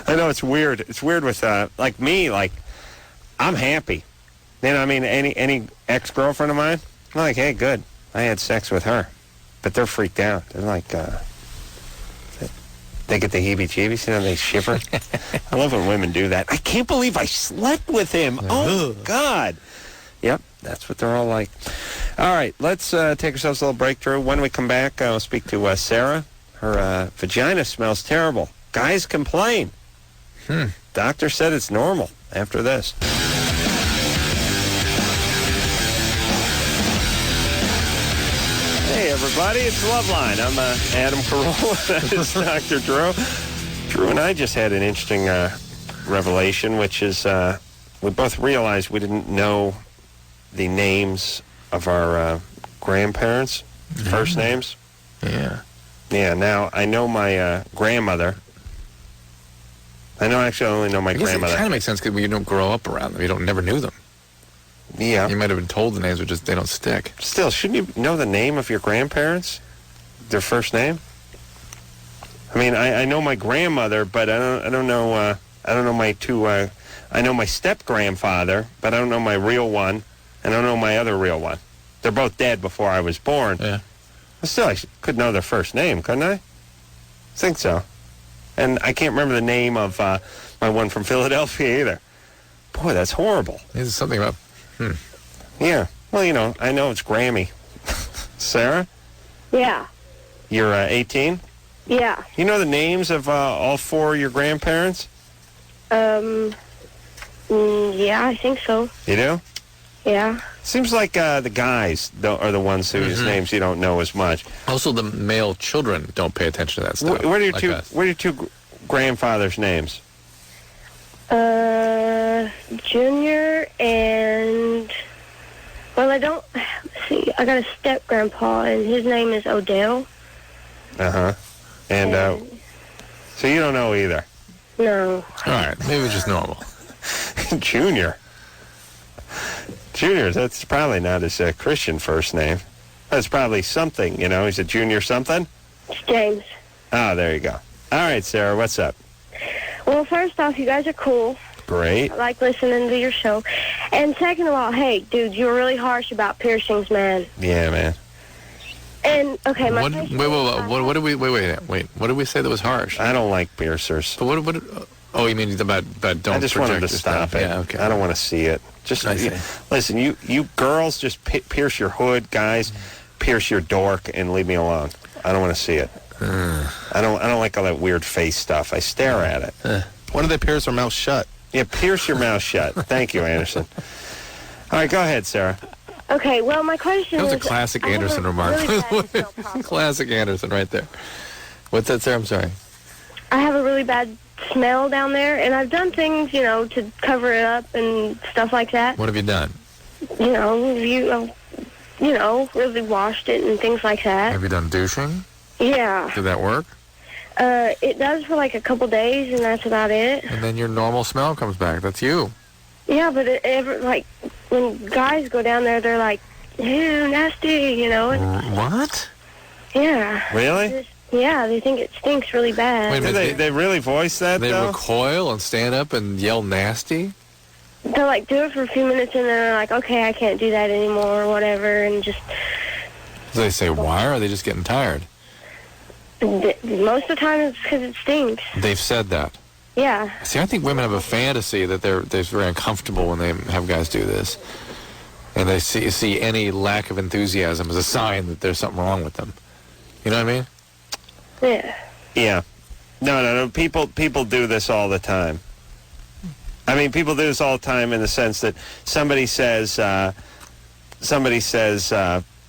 I know, it's weird. It's weird with, like me, like, I'm happy. You know, I mean, any ex-girlfriend of mine, I'm like, hey, good. I had sex with her. But they're freaked out. They're like, they get the heebie-jeebies, they shiver. I love when women do that. I can't believe I slept with him. Oh, God. Yep, that's what they're all like. All right, let's take ourselves a little break, Drew. When we come back, I'll speak to Sarah. Her vagina smells terrible. Guys complain. Doctor said it's normal after this. Hey, everybody, it's Loveline. I'm Adam Carolla. That is Dr. Drew. Drew and I just had an interesting revelation, which is we both realized we didn't know the names of our grandparents, first names. Yeah. Yeah, now I know my grandmother. I only know my grandmother. It kind of makes sense because you don't grow up around them. You never knew them. Yeah. You might have been told the names, but they don't stick. Still, shouldn't you know the name of your grandparents? Their first name? I mean, I know my grandmother, but I don't know my two. I know my step-grandfather, but I don't know my real one. I don't know my other real one. They're both dead before I was born. Yeah. But still, I could know their first name, couldn't I? I think so. And I can't remember the name of my one from Philadelphia either. Boy, that's horrible. There's something about... Yeah. Well, I know it's Grammy. Sarah? Yeah. You're 18? Yeah. You know the names of all four of your grandparents? Yeah, I think so. You do? Yeah. Seems like the guys are the ones whose names you don't know as much. Also, the male children don't pay attention to that stuff. What are your two grandfathers' names? Junior and... Well, I don't... See, I got a step-grandpa, and his name is Odell. Uh-huh. And so you don't know either? No. All right, maybe just normal. Junior, that's probably not his Christian first name. That's probably something, He's a junior something? It's James. Oh, there you go. All right, Sarah, what's up? Well, first off, you guys are cool. Great. I like listening to your show. And second of all, hey, dude, you were really harsh about piercings, man. Yeah, man. And, okay, my What did we say that was harsh? I don't like piercers. But what oh, you mean about don't I just wanted to stop it. Yeah, okay. I don't want to see it. Just listen, you girls just pierce your hood, guys, pierce your dork and leave me alone. I don't want to see it. I don't like all that weird face stuff. I stare at it. Why do they pierce their mouth shut? Yeah, pierce your mouth shut. Thank you, Anderson. All right, go ahead, Sarah. Okay, well, my question is... That was a classic Anderson remark. Really classic Anderson right there. What's that, Sarah? I'm sorry. I have a really bad smell down there, and I've done things, to cover it up and stuff like that. What have you done? Really washed it and things like that. Have you done douching? Yeah. Did that work? It does for like a couple days, and that's about it. And then your normal smell comes back. That's you. Yeah, but like, when guys go down there, they're like, ew, nasty, you know. What? Yeah. Really? Yeah, they think it stinks really bad. Wait a minute, they really voice that, They though? recoil and stand up and yell nasty? They'll, like, do it for a few minutes, and then they're like, okay, I can't do that anymore, or whatever, and just... Do they say why, or are they just getting tired? Most of the time, it's because it stinks. They've said that. Yeah. See, I think women have a fantasy that they're very uncomfortable when they have guys do this. And they see any lack of enthusiasm as a sign that there's something wrong with them. You know what I mean? Yeah. Yeah. No. People do this all the time. I mean, people do this all the time in the sense that somebody says,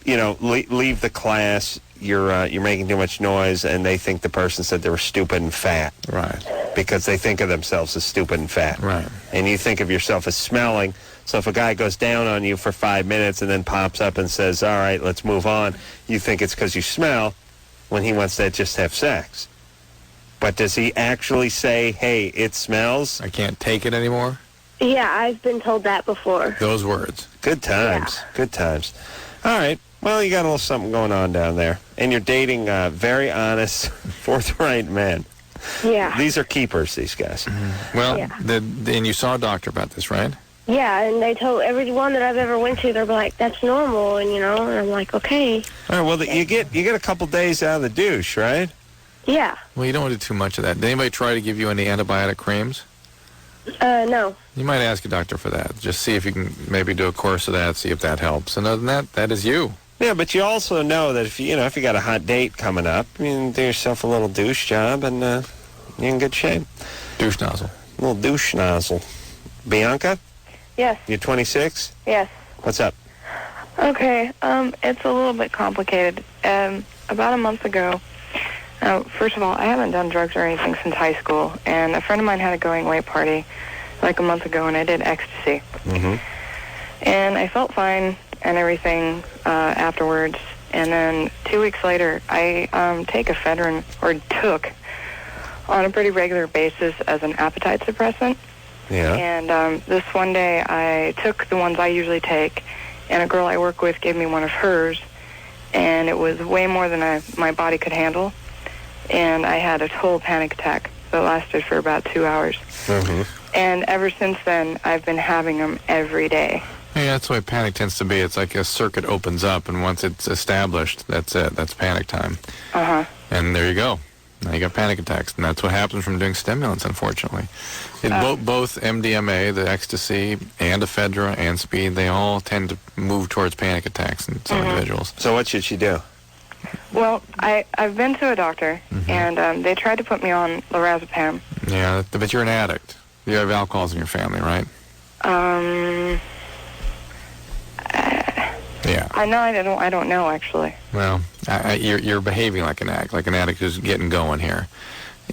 you know, leave the class. You're making too much noise, and they think the person said they were stupid and fat. Right. Because they think of themselves as stupid and fat. Right. And you think of yourself as smelling. So if a guy goes down on you for 5 minutes and then pops up and says, all right, let's move on, you think it's because you smell when he wants to just have sex. But does he actually say, hey, it smells? I can't take it anymore? Yeah, I've been told that before. Those words. Good times. Yeah. Good times. All right. Well, you got a little something going on down there. And you're dating very honest, forthright men. Yeah. These are keepers, these guys. Mm-hmm. Well, and you saw a doctor about this, right? Yeah, and they told everyone that I've ever went to, they're like, that's normal, and, you know, and I'm like, okay. All right, well, you get a couple days out of the douche, right? Yeah. Well, you don't want to do too much of that. Did anybody try to give you any antibiotic creams? No. You might ask a doctor for that. Just see if you can maybe do a course of that, see if that helps. And other than that, that is you. Yeah, but you also know that if you got a hot date coming up, you can do yourself a little douche job, and you're in good shape. Douche nozzle. A little douche nozzle. Bianca? Yes. You're 26? Yes. What's up? Okay, it's a little bit complicated. About a month ago, first of all, I haven't done drugs or anything since high school, and a friend of mine had a going-away party like a month ago, and I did ecstasy. Mm-hmm. And I felt fine and everything afterwards, and then 2 weeks later, I take ephedrine, or took, on a pretty regular basis as an appetite suppressant. Yeah. And this one day, I took the ones I usually take, and a girl I work with gave me one of hers, and it was way more than my body could handle, and I had a total panic attack that lasted for about 2 hours. Mm-hmm. And ever since then, I've been having them every day. Yeah, that's the way panic tends to be. It's like a circuit opens up, and once it's established, that's it. That's panic time. Uh-huh. And there you go. Now you got panic attacks, and that's what happens from doing stimulants, unfortunately. Both MDMA, the ecstasy, and ephedra, and speed, they all tend to move towards panic attacks in some individuals. So what should she do? Well, I've been to a doctor, and they tried to put me on lorazepam. Yeah, but you're an addict. You have alcohols in your family, right? Yeah. I don't know, actually. Well, you're behaving like an addict who's getting going here.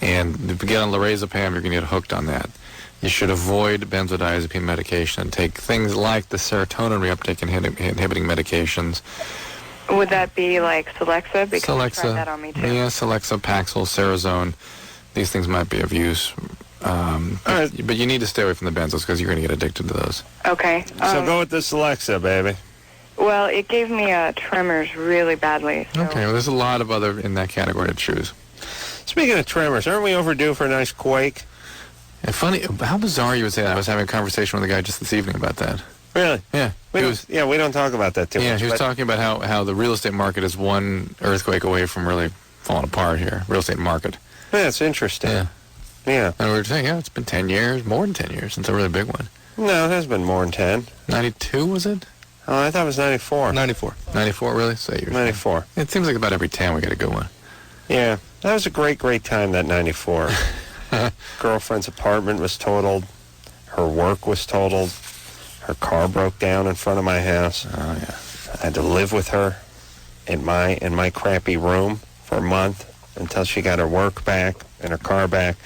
And if you get on lorazepam, you're going to get hooked on that. You should avoid benzodiazepine medication and take things like the serotonin reuptake inhibiting medications. Would that be like Celexa? Because Celexa, they tried that on me, too. Yeah, Celexa, Paxil, Cerazone. These things might be of use. But you need to stay away from the benzos because you're going to get addicted to those. Okay. So go with this Alexa, baby. Well, it gave me tremors really badly. So. Okay, well, there's a lot of other in that category to choose. Speaking of tremors, aren't we overdue for a nice quake? And funny, how bizarre you would say that. I was having a conversation with a guy just this evening about that. Really? Yeah. We don't talk about that too much. Yeah, he was talking about how the real estate market is one earthquake away from really falling apart here. Real estate market. Yeah, it's interesting. Yeah. And we were saying, it's been 10 years, more than 10 years since a really big one. No, it has been more than 10. 92, was it? Oh, I thought it was 94. 94. 94, really? Say yours. 94. It seems like about every 10 we get a good one. Yeah, that was a great time, that 94. Girlfriend's apartment was totaled. Her work was totaled. Her car broke down in front of my house. Oh, yeah. I had to live with her in my crappy room for a month until she got her work back and her car back.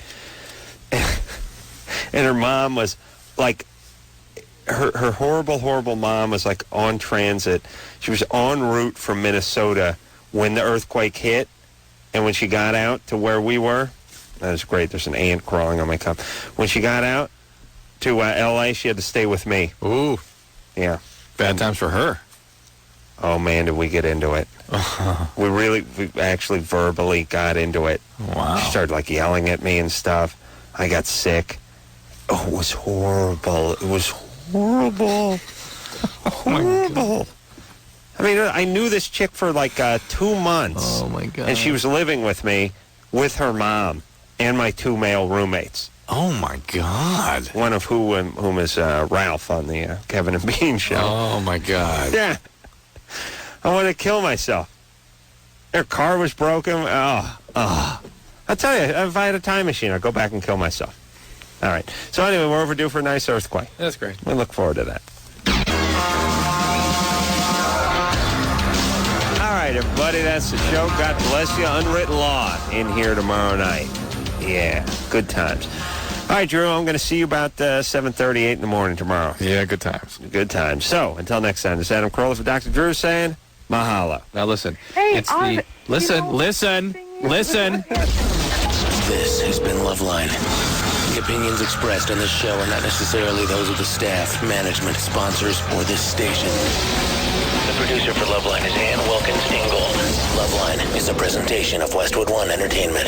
And her mom was like, her horrible mom was like on transit. She was en route from Minnesota when the earthquake hit. And when she got out to where we were, that was great. There's an ant crawling on my cup. When she got out to L.A., she had to stay with me. Ooh. Yeah. Bad times for her. Oh, man, did we get into it. We actually verbally got into it. Wow. She started, like, yelling at me and stuff. I got sick. Oh, it was horrible. It was horrible. Horrible. I mean, I knew this chick for, like, 2 months. Oh, my God. And she was living with me with her mom and my 2 male roommates. Oh, my God. One of whom is Ralph on the Kevin and Bean show. Oh, my God. Yeah. I wanted to kill myself. Their car was broken. Oh. I'll tell you, if I had a time machine, I'd go back and kill myself. All right. So anyway, we're overdue for a nice earthquake. That's great. We look forward to that. All right, everybody, that's the show. God bless you. Unwritten Law in here tomorrow night. Yeah, good times. All right, Drew, I'm going to see you about 7:38 in the morning tomorrow. Yeah, good times. Good times. So, until next time, this is Adam Carolla for Dr. Drew saying, mahalo. Now, listen. Hey, Listen. This has been Loveline. The opinions expressed on this show are not necessarily those of the staff, management, sponsors, or this station. The producer for Loveline is Ann Wilkins Ingold. Loveline is a presentation of Westwood One Entertainment.